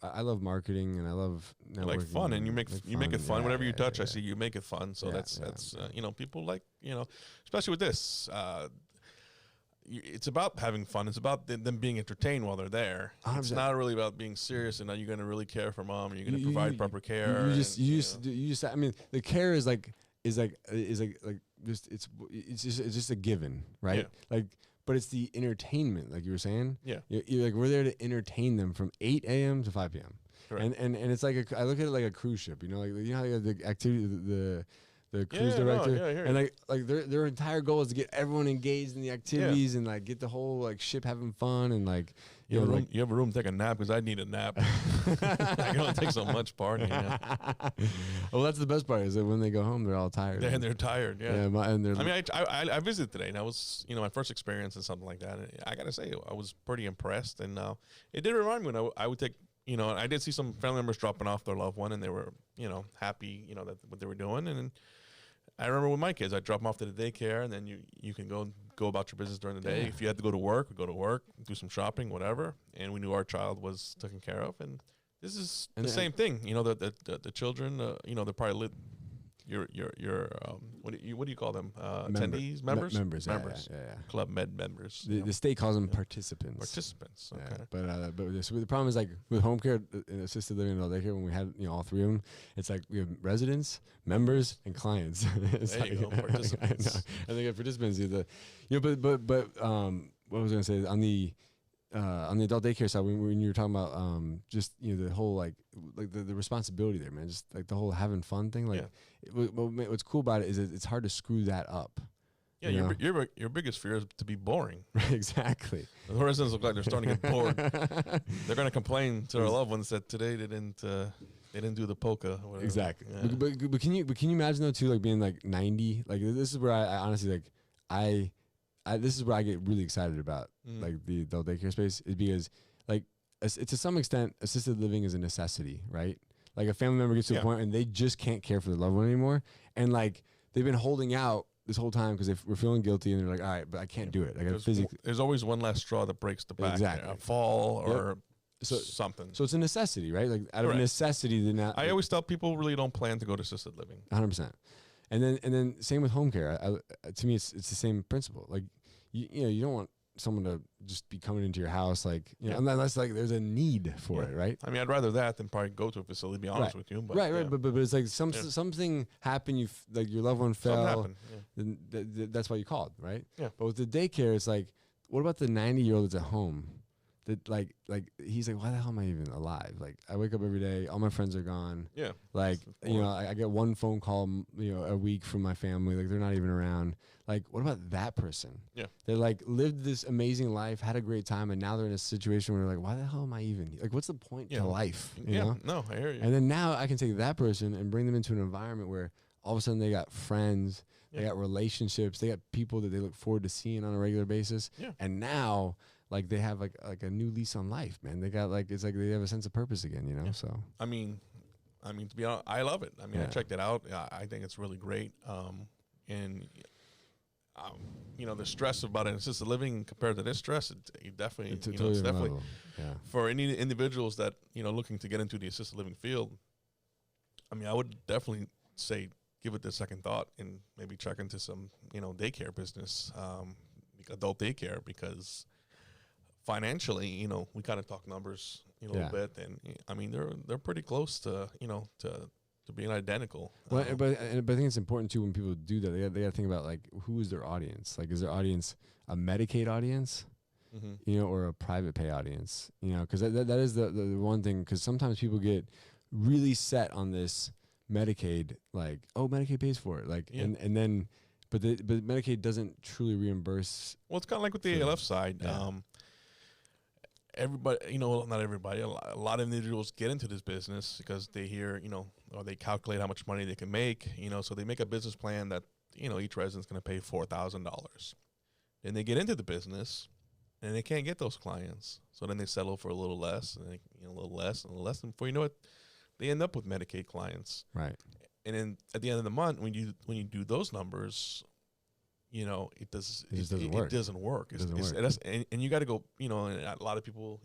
[SPEAKER 1] I love marketing and I love networking.
[SPEAKER 2] Like fun, and you make it fun. Whatever you touch, I see you make it fun. So that's people like especially with this. It's about having fun. It's about them being entertained while they're there.
[SPEAKER 1] 100%.
[SPEAKER 2] It's not really about being serious and are you going to really care for mom? Are you going to provide proper care?
[SPEAKER 1] You just. I mean, the care is just a given, right?
[SPEAKER 2] Yeah.
[SPEAKER 1] But it's the entertainment, like you were saying.
[SPEAKER 2] Yeah.
[SPEAKER 1] You're like we're there to entertain them from 8 a.m. to 5 p.m.
[SPEAKER 2] Correct.
[SPEAKER 1] And it's like I look at it like a cruise ship. How you have the activity the cruise
[SPEAKER 2] Yeah,
[SPEAKER 1] director,
[SPEAKER 2] no, yeah, I hear
[SPEAKER 1] and like their entire goal is to get everyone engaged in the activities and like get the whole like ship having fun and like
[SPEAKER 2] you have a room to take a nap because I need a nap. I can only take so much partying. Yeah.
[SPEAKER 1] Well, that's the best part is that when they go home, they're all tired.
[SPEAKER 2] They're tired. Yeah.
[SPEAKER 1] And they're.
[SPEAKER 2] I mean, I visited today, and that was my first experience in something like that. And I gotta say, I was pretty impressed, and it did remind me when I would take. And I did see some family members dropping off their loved one, and they were happy that what they were doing, and I remember with my kids, I drop them off to the daycare, and then you can go about your business during the day.
[SPEAKER 1] Yeah.
[SPEAKER 2] If you had to go to work, we go to work, do some shopping, whatever. And we knew our child was taken care of. And this is the same thing. You know, the children, you know, they're probably your what do you call them? Attendees, members,
[SPEAKER 1] members, yeah.
[SPEAKER 2] Club members.
[SPEAKER 1] The state calls them participants.
[SPEAKER 2] Participants. Okay.
[SPEAKER 1] Yeah, but so the problem is like with home care and assisted living and all daycare, when we had all three of them, it's like we have residents, members, and clients.
[SPEAKER 2] There you go, participants.
[SPEAKER 1] I think participants either, but what was I gonna say on the adult daycare side, when you were talking about just the whole like the responsibility there, man, just like the whole having fun thing, like what's cool about it is it's hard to screw that up.
[SPEAKER 2] Yeah, your biggest fear is to be boring.
[SPEAKER 1] Exactly.
[SPEAKER 2] The residents look like they're starting to get bored. They're going to complain to their loved ones that today they didn't do the polka. Or whatever.
[SPEAKER 1] Exactly.
[SPEAKER 2] Yeah.
[SPEAKER 1] But can you imagine though too, like being like 90? Like this is where I honestly like I this is where I get really excited about like the adult daycare space, is because like to some extent assisted living is a necessity, right? Like a family member gets to a point and they just can't care for their loved one anymore, and like they've been holding out this whole time because we're feeling guilty, and they're like, all right, but I can't do it. I got physically.
[SPEAKER 2] There's always one last straw that breaks the back.
[SPEAKER 1] Exactly.
[SPEAKER 2] A fall or something.
[SPEAKER 1] So it's a necessity, right? Like out of necessity, then not.
[SPEAKER 2] I always tell people really don't plan to go to assisted living.
[SPEAKER 1] 100%. And then same with home care. To me, it's the same principle. Like you don't want someone to just be coming into your house, like unless like there's a need for it, right?
[SPEAKER 2] I mean, I'd rather that than probably go to a facility. To be honest with you, but
[SPEAKER 1] right. But it's like something happened. Like your loved one fell. Then that's why you called, right?
[SPEAKER 2] Yeah.
[SPEAKER 1] But with the daycare, it's like, what about the 90-year-old that's at home? That like he's like, why the hell am I even alive? Like I wake up every day, all my friends are gone.
[SPEAKER 2] Yeah.
[SPEAKER 1] Like I get one phone call a week from my family. Like they're not even around. Like what about that person?
[SPEAKER 2] Yeah.
[SPEAKER 1] They like lived this amazing life, had a great time, and now they're in a situation where they're like, why the hell am I even like? What's the point to life? You know?
[SPEAKER 2] No, I hear you.
[SPEAKER 1] And then now I can take that person and bring them into an environment where all of a sudden they got friends, they got relationships, they got people that they look forward to seeing on a regular basis.
[SPEAKER 2] Yeah.
[SPEAKER 1] And now like they have like a new lease on life, man. They got like, it's like they have a sense of purpose again, So
[SPEAKER 2] I mean, to be honest, I love it. I mean, I checked it out. I think it's really great. And the stress about an assisted living compared to this stress, it definitely, it's definitely for any individuals that looking to get into the assisted living field. I mean, I would definitely say give it the second thought and maybe check into some daycare business, adult daycare, because financially, we kind of talk numbers a little bit, and I mean they're pretty close to to being identical.
[SPEAKER 1] Well, but I think it's important too when people do that. They got to think about like who is their audience. Like, is their audience a Medicaid audience, or a private pay audience? Because that is the one thing. Because sometimes people get really set on this Medicaid, like, oh, Medicaid pays for it, like, and then, but Medicaid doesn't truly reimburse.
[SPEAKER 2] Well, it's kind of like with the ALF side. Yeah. Everybody, not everybody, a lot of individuals get into this business because they hear, or they calculate how much money they can make, so they make a business plan that, each resident's going to pay $4,000. Then they get into the business and they can't get those clients. So then they settle for a little less, and a little less and a little less. And before you know it, they end up with Medicaid clients. Right. And then at the end of the month, when you do those numbers, it doesn't work. It doesn't work. And you got to go, and a lot of people,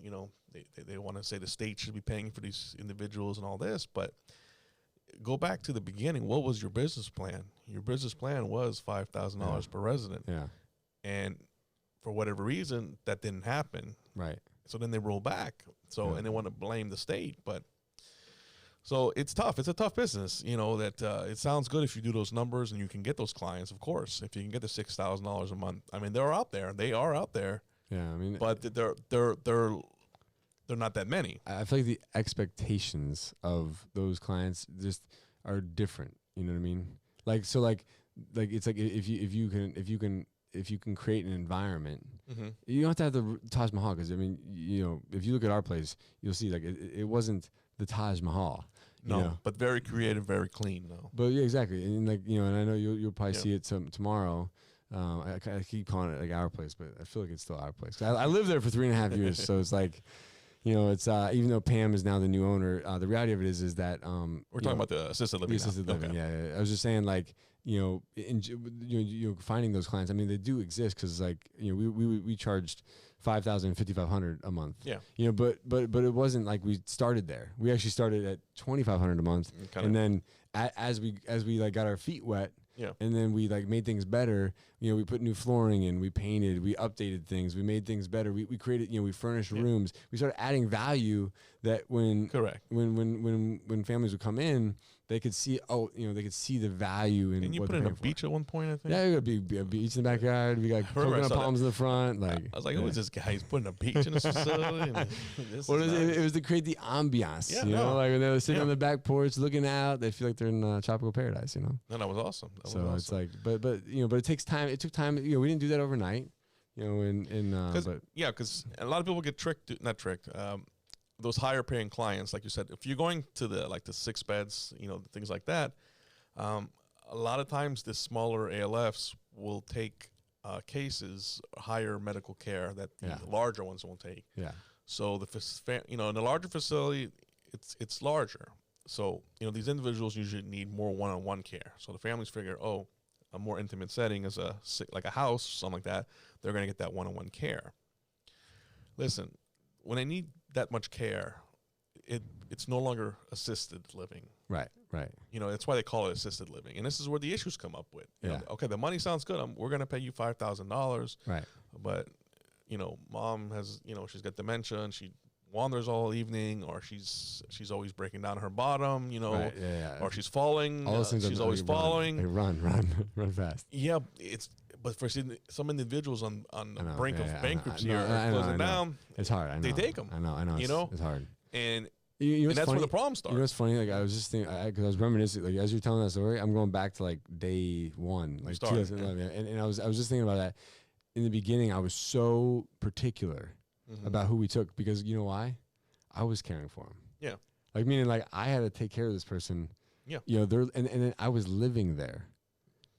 [SPEAKER 2] they want to say the state should be paying for these individuals and all this, but go back to the beginning. What was your business plan? Your business plan was $5,000 per resident. Yeah. And for whatever reason, that didn't happen. Right. So then they roll back. And they want to blame the state, but so it's tough. It's a tough business, that it sounds good if you do those numbers and you can get those clients, of course. If you can get the $6,000 a month. I mean, they're out there. They are out there. Yeah, I mean, but they're not that many. I feel like the expectations of those clients just are different. You know what I mean? Like, so like it's like if you can create an environment, you don't have to have the Taj Mahal, because I mean, if you look at our place, you'll see like it wasn't the Taj Mahal. No, but very creative, very clean, though. But yeah, exactly. And like, and I know you'll probably see it tomorrow. I keep calling it like our place, but I feel like it's still our place. I lived there for 3.5 years, so it's like, it's even though Pam is now the new owner, the reality of it is that we're talking about the assisted living. The assisted living, yeah. I was just saying, like,
[SPEAKER 1] finding those clients. I mean, they do exist because like, we charged $5,000, $5,500 a month.
[SPEAKER 2] Yeah.
[SPEAKER 1] But it wasn't like we started there. We actually started at $2,500 a month, and then as we like got our feet wet.
[SPEAKER 2] Yeah.
[SPEAKER 1] And then we like made things better. We put new flooring in, we painted, we updated things, we made things better. We created, we furnished rooms. We started adding value that when families would come in, they could see, they could see the value in.
[SPEAKER 2] And you
[SPEAKER 1] what
[SPEAKER 2] put in a beach at one point, I think.
[SPEAKER 1] Yeah, we got a beach in the backyard. We got coconut palms in the front. Like,
[SPEAKER 2] I was like, who is this guy? He's putting a beach in his facility. It
[SPEAKER 1] was to create the ambiance. Like when they were sitting on the back porch looking out, they feel like they're in tropical paradise. No,
[SPEAKER 2] that was awesome.
[SPEAKER 1] It's like, but it takes time. It took time. We didn't do that overnight.
[SPEAKER 2] Because a lot of people get not tricked. Those higher paying clients, like you said, if you're going to the 6 beds, things like that, a lot of times the smaller ALFs will take cases, higher medical care that the larger ones won't take. Yeah. So in a larger facility, it's larger. So these individuals usually need more one-on-one care. So the families figure, a more intimate setting is like a house, something like that. They're going to get that one-on-one care. Listen, when they need that much care, it's no longer assisted living. Right. That's why they call it assisted living. And this is where the issues come up with. Okay, the money sounds good. We're going to pay you $5,000. Right. But, mom has, she's got dementia and she wanders all evening, or she's always breaking down her bottom, or she's falling. She's always falling.
[SPEAKER 1] Run fast.
[SPEAKER 2] Yeah, but for some individuals on the brink of bankruptcy or closing down,
[SPEAKER 1] it's hard.
[SPEAKER 2] They take them.
[SPEAKER 1] I know. It's hard.
[SPEAKER 2] And
[SPEAKER 1] that's
[SPEAKER 2] funny? Where the problem starts.
[SPEAKER 1] What's funny? Like I was just thinking, because I was reminiscing. Like as you're telling that story, I'm going back to like day one, like 2011, and I was just thinking about that. In the beginning, I was so particular about who we took because you know why? I was caring for him. Yeah. Like meaning, like I had to take care of this person. Yeah. And then I was living there.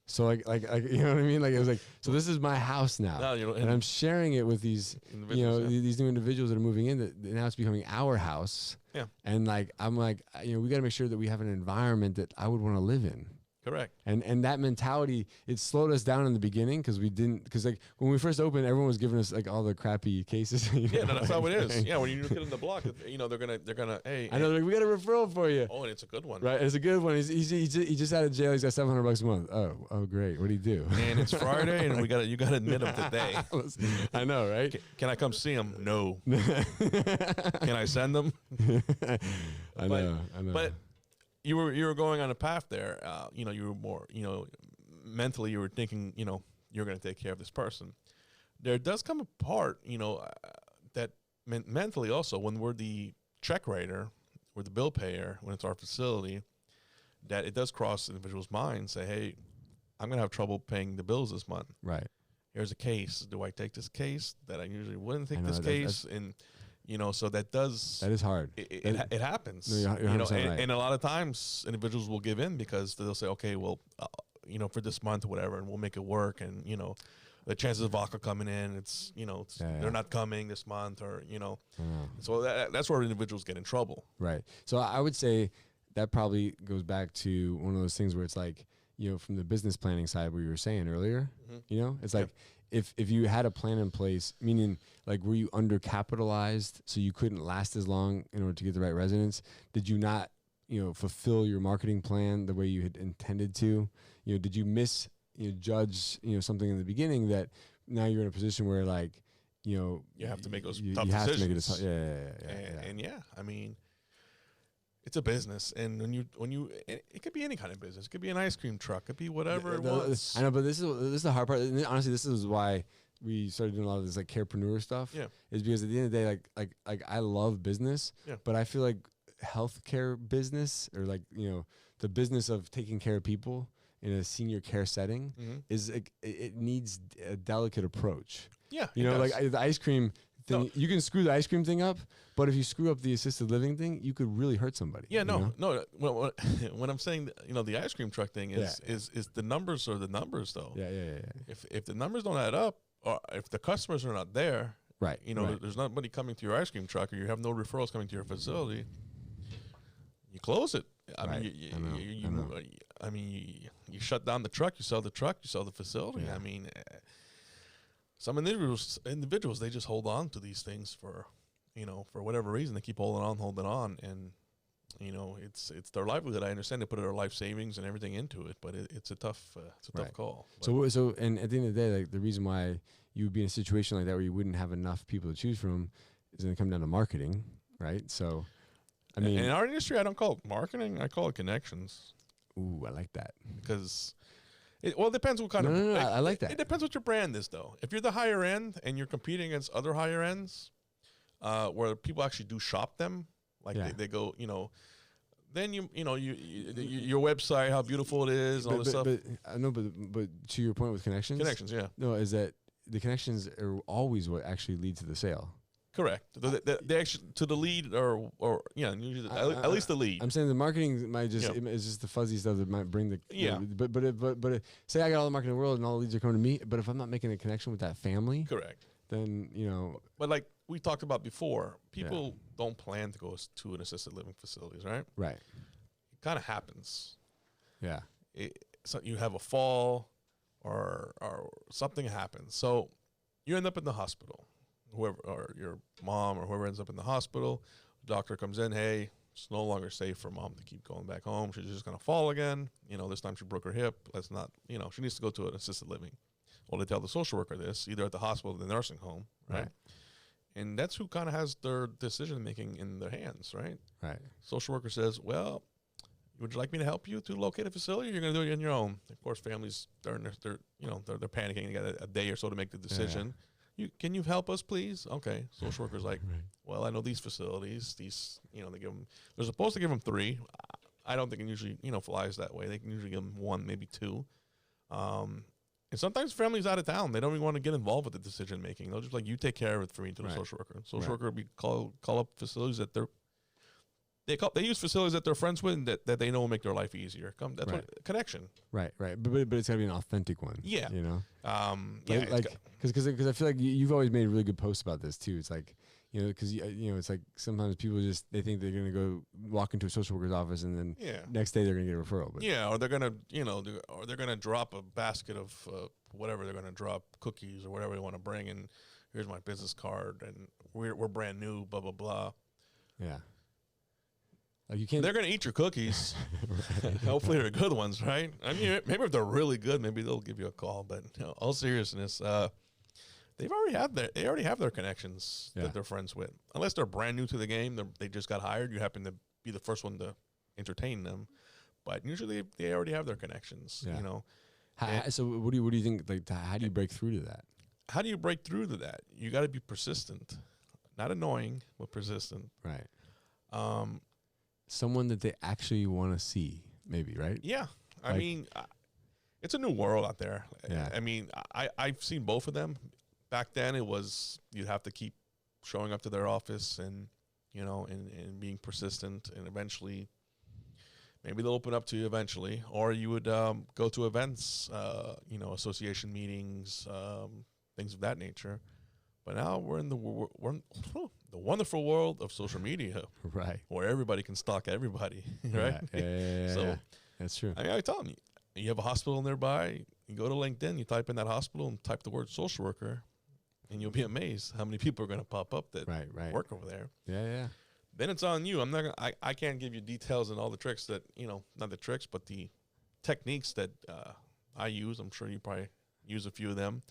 [SPEAKER 1] So like you know what I mean? Like it was like, so this is my house now, and I'm sharing it with these these new individuals that are moving in. That now it's becoming our house. Yeah. And like I'm like, we got to make sure that we have an environment that I would want to live in. Correct. And that mentality, it slowed us down in the beginning because like when we first opened, everyone was giving us like all the crappy cases.
[SPEAKER 2] That's how it is. Yeah, when you're in the block, they're gonna hey.
[SPEAKER 1] I know, like, we got a referral for you.
[SPEAKER 2] Oh, and it's a good one.
[SPEAKER 1] Right, it's a good one. He just out of jail. He's got $700 a month. Oh, great. What do you do?
[SPEAKER 2] And it's Friday, and you gotta admit him today.
[SPEAKER 1] I know, right?
[SPEAKER 2] Can I come see him? No. Can I send them? I know. But you were going on a path there. You were more, mentally you were thinking, you're going to take care of this person. There does come a part, that mentally also, when we're the check writer, we're the bill payer, when it's our facility, that it does cross the individual's mind, say, hey, I'm going to have trouble paying the bills this month. Right. Here's a case. Do I take this case that I usually wouldn't take this case? And so that is hard. It happens. No, you're right. And a lot of times individuals will give in because they'll say, okay, well, for this month or whatever, and we'll make it work. And the chances of AHCA coming in, they're not coming this month, or So that's where individuals get in trouble. Right. So I would say that probably goes back to one of those things where it's like, from the business planning side, where you were saying earlier, it's like. If you had a plan in place, meaning like were you undercapitalized so you couldn't last as long in order to get the right residents? Did you not, fulfill your marketing plan the way you had intended to? Did you misjudge, something in the beginning that now you're in a position where like, you have to make those tough decisions. Have to make it and I mean, it's a business, and it could be any kind of business. It could be an ice cream truck. It could be whatever it was.
[SPEAKER 1] I know, but this is the hard part. And honestly, this is why we started doing a lot of this like CAREpreneur stuff. Yeah, is because at the end of the day, like I love business, but I feel like healthcare business, or like the business of taking care of people in a senior care setting is like, it needs a delicate approach. Yeah, like the ice cream thing, you can screw the ice cream thing up, but if you screw up the assisted living thing, you could really hurt somebody. Yeah, no.
[SPEAKER 2] Well, when I'm saying, the ice cream truck thing is the numbers are the numbers, though. Yeah. If the numbers don't add up, or if the customers are not there, right? There's nobody coming to your ice cream truck, or you have no referrals coming to your facility, you close it. I
[SPEAKER 1] Right.
[SPEAKER 2] mean, I mean, you shut down the truck, you sell the truck, you sell the facility.
[SPEAKER 1] Yeah.
[SPEAKER 2] I mean, some individuals, they just hold on to these things for, for whatever reason. They keep holding on, and it's their livelihood. I understand they put their life savings and everything into it, but it's a tough
[SPEAKER 1] Right.
[SPEAKER 2] call. But
[SPEAKER 1] So and at the end of the day, like the reason why you would be in a situation like that where you wouldn't have enough people to choose from is going to come down to marketing, right? So, I mean,
[SPEAKER 2] in our industry, I don't call it marketing. I call it connections,
[SPEAKER 1] ooh, I like that.
[SPEAKER 2] because it depends what kind
[SPEAKER 1] No,
[SPEAKER 2] of.
[SPEAKER 1] I like that.
[SPEAKER 2] It depends what your brand is, though. If you're the higher end and you're competing against other higher ends, where people actually do shop them, like
[SPEAKER 1] Yeah.
[SPEAKER 2] they go, then your website, how beautiful it is, and all this stuff.
[SPEAKER 1] But I know, but to your point with connections,
[SPEAKER 2] Yeah,
[SPEAKER 1] no, is that the connections are always what actually lead to the sale.
[SPEAKER 2] correct. They actually to the lead, or usually at least the lead.
[SPEAKER 1] I'm saying the marketing might just
[SPEAKER 2] Yeah.
[SPEAKER 1] it's just the fuzzy stuff that might bring the
[SPEAKER 2] Yeah.
[SPEAKER 1] But say I got all the marketing in the world and all the leads are coming to me, but if I'm not making a connection with that family,
[SPEAKER 2] Correct.
[SPEAKER 1] then
[SPEAKER 2] But like we talked about before, people don't plan to go to an assisted living facilities, right?
[SPEAKER 1] right,
[SPEAKER 2] It kind of happens.
[SPEAKER 1] yeah,
[SPEAKER 2] So you have a fall, or something happens. So you end up in the hospital. Whoever, or your mom or whoever ends up in the hospital, the doctor comes in, hey, it's no longer safe for mom to keep going back home. She's just going to fall again. This time she broke her hip. Let's not, she needs to go to an assisted living. Well, they tell the social worker this, either at the hospital or the nursing home, right? And that's who kind of has their decision-making in their hands, right?
[SPEAKER 1] right,
[SPEAKER 2] Social worker says, well, would you like me to help you to locate a facility, or you're going to do it on your own? Of course, families, they're panicking. They got a day or so to make the decision. Can you help us, please? Okay. Social worker's like, well, I know these facilities. These, they're supposed to give them 3. I don't think it usually, flies that way. They can usually give them 1, maybe 2. And sometimes families out of town, they don't even want to get involved with the decision making. They'll just like, you take care of it for me to the social worker. Social worker will call up facilities that they use facilities that they're friends with and that they know will make their life easier. That's what connection.
[SPEAKER 1] right. But it's got to be an authentic one.
[SPEAKER 2] Yeah.
[SPEAKER 1] Because I feel like you've always made really good posts about this too. It's like, because it's like sometimes people they think they're gonna go walk into a social worker's office and then next day they're gonna get a referral. But
[SPEAKER 2] or they're gonna they're gonna drop a basket of whatever they're gonna drop, cookies or whatever they want to bring, and here's my business card, and we're brand new, blah blah blah.
[SPEAKER 1] Yeah. Like you can't.
[SPEAKER 2] They're gonna eat your cookies. Hopefully they're good ones, right? I mean, maybe if they're really good, maybe they'll give you a call. But all seriousness, they already have their connections that they're friends with. Unless they're brand new to the game, they just got hired. You happen to be the first one to entertain them, but usually they already have their connections.
[SPEAKER 1] So what do you think? Like, how do you break through to that?
[SPEAKER 2] How do you break through to that? You got to be persistent, not annoying, but persistent.
[SPEAKER 1] Right. Someone that they actually want to see, maybe, right?
[SPEAKER 2] Yeah. I mean, it's a new world out there.
[SPEAKER 1] Yeah.
[SPEAKER 2] I mean, I've seen both of them. Back then, it was you'd have to keep showing up to their office and being persistent, and eventually, maybe they'll open up to you eventually, or you would go to events, association meetings, things of that nature. But now we're in the wonderful world of social media,
[SPEAKER 1] right?
[SPEAKER 2] Where everybody can stalk everybody, right?
[SPEAKER 1] Yeah, that's true.
[SPEAKER 2] I tell them, you have a hospital nearby, you go to LinkedIn, you type in that hospital and type the word social worker, and you'll be amazed how many people are going to pop up that work over there.
[SPEAKER 1] Yeah.
[SPEAKER 2] Then it's on you. I can't give you details and all the tricks that, not the tricks, but the techniques that I use. I'm sure you probably use a few of them.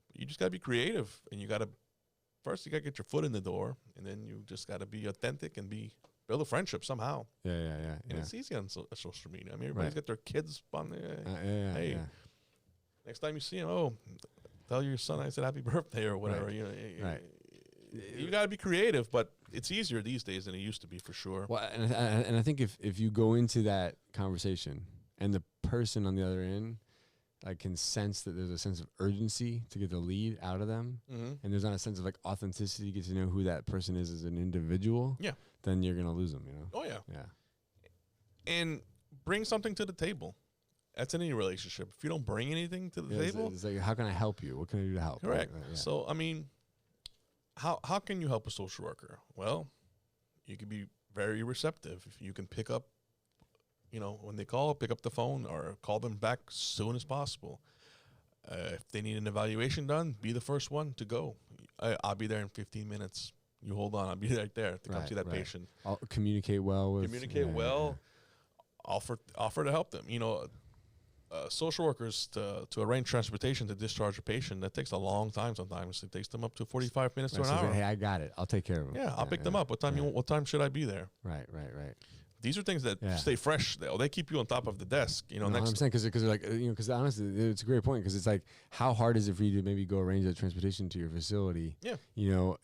[SPEAKER 2] But you just got to be creative, and you got to get your foot in the door, and then you just got to be authentic and build a friendship somehow.
[SPEAKER 1] Yeah.
[SPEAKER 2] And it's easy on social media. I mean, everybody's got their kids on there.
[SPEAKER 1] Hey,
[SPEAKER 2] next time you see them, tell your son I said happy birthday or whatever.
[SPEAKER 1] Right.
[SPEAKER 2] You got to be creative, but it's easier these days than it used to be, for sure.
[SPEAKER 1] Well, and I think if you go into that conversation and the person on the other end can sense that there's a sense of urgency to get the lead out of them, and there's not a sense of authenticity, get to know who that person is as an individual, then you're gonna lose them.
[SPEAKER 2] Oh yeah. And bring something to the table. That's in any relationship. If you don't bring anything to the table,
[SPEAKER 1] it's like, how can I help you? What can I do to help?
[SPEAKER 2] Correct. So I mean, how can you help a social worker? Well, you can be very receptive. If you can pick up when they call, pick up the phone or call them back as soon as possible. If they need an evaluation done, be the first one to go. I'll be there in 15 minutes. You hold on. I'll be right there to come see that patient.
[SPEAKER 1] I'll communicate well with.
[SPEAKER 2] Offer to help them. Social workers to arrange transportation to discharge a patient, that takes a long time sometimes. It takes them up to 45 minutes to an hour.
[SPEAKER 1] Hey, I got it. I'll take care of them.
[SPEAKER 2] Yeah, I'll pick them up. What time should I be there?
[SPEAKER 1] Right.
[SPEAKER 2] These are things that stay fresh. They keep you on top of the desk.
[SPEAKER 1] No, I'm saying because like because honestly, it's a great point, because it's like, how hard is it for you to maybe go arrange that transportation to your facility?
[SPEAKER 2] Yeah.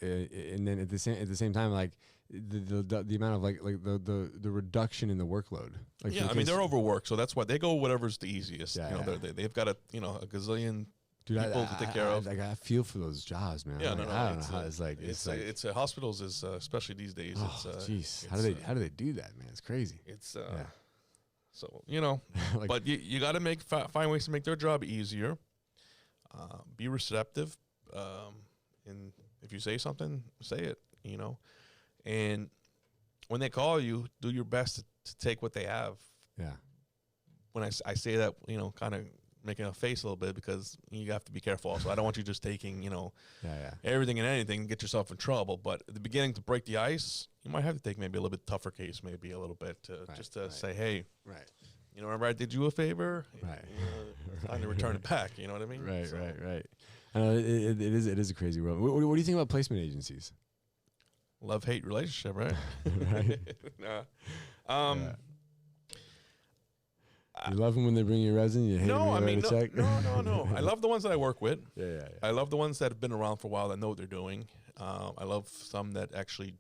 [SPEAKER 1] And then at the same time, like the amount of like the reduction in the workload. Like,
[SPEAKER 2] yeah, I mean, they're overworked, so that's why they go whatever's the easiest. They've got a gazillion people to take care of.
[SPEAKER 1] I feel for those jobs, man.
[SPEAKER 2] Yeah,
[SPEAKER 1] I don't know how
[SPEAKER 2] it's hospitals is especially these days.
[SPEAKER 1] Jeez, how do they do that, man? It's crazy.
[SPEAKER 2] So but you got to find ways to make their job easier. Be receptive, and if you say something, say it. And when they call you, do your best to take what they have.
[SPEAKER 1] Yeah.
[SPEAKER 2] When I say that, kind of making a face a little bit, because you have to be careful also. I don't want you just taking, everything and anything and get yourself in trouble. But at the beginning, to break the ice, you might have to take maybe a little bit tougher case, maybe a little bit, to say, hey, remember I did you a favor?
[SPEAKER 1] Right.
[SPEAKER 2] It's time to return it back. You know what I mean?
[SPEAKER 1] Right. It is a crazy world. What do you think about placement agencies?
[SPEAKER 2] Love-hate relationship, right?
[SPEAKER 1] Right. You love them when they bring you a resin. You hate them when they write a check.
[SPEAKER 2] No. I love the ones that I work with.
[SPEAKER 1] Yeah.
[SPEAKER 2] I love the ones that have been around for a while that know what they're doing. I love some that actually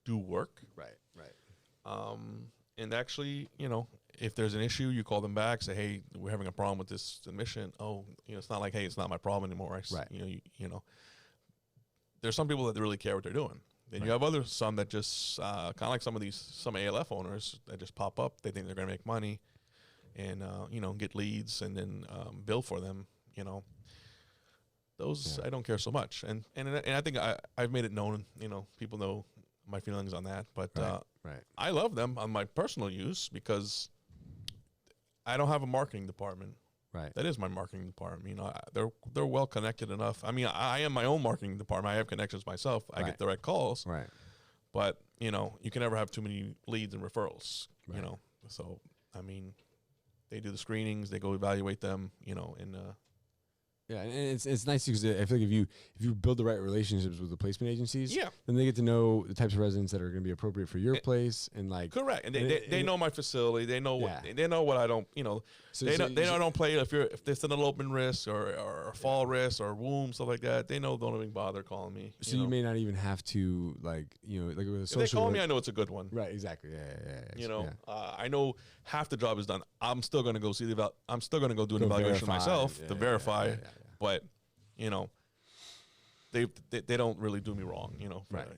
[SPEAKER 2] do work.
[SPEAKER 1] Right.
[SPEAKER 2] And actually, if there's an issue, you call them back, say, hey, we're having a problem with this admission. Oh, it's not like, hey, it's not my problem anymore. Right. There's some people that really care what they're doing. Then you have some that just kind of like some ALF owners that just pop up. They think they're going to make money, and get leads and then bill for them. Those I don't care so much. And I think I've made it known. People know my feelings on that. But I love them on my personal use, because I don't have a marketing department.
[SPEAKER 1] Right.
[SPEAKER 2] That is my marketing department. They're well connected enough. I mean, I am my own marketing department. I have connections myself. I get direct calls.
[SPEAKER 1] Right.
[SPEAKER 2] But, you can never have too many leads and referrals,
[SPEAKER 1] Right.
[SPEAKER 2] So, I mean, they do the screenings, they go evaluate them, and
[SPEAKER 1] yeah, and it's nice, because I feel like if you build the right relationships with the placement agencies,
[SPEAKER 2] yeah,
[SPEAKER 1] then they get to know the types of residents that are going to be appropriate for your place, and like
[SPEAKER 2] correct. And they know my facility. They know what I don't. They don't play if there's an open risk or fall risk or womb, stuff like that. They know, don't even bother calling me.
[SPEAKER 1] So you may not even have to like with a social.
[SPEAKER 2] If they call me, I know it's a good one.
[SPEAKER 1] Right. Exactly. Yeah.
[SPEAKER 2] I know half the job is done. I'm still going to go see I'm still going to go do an evaluation myself to verify. Yeah. But, they don't really do me wrong,
[SPEAKER 1] Right.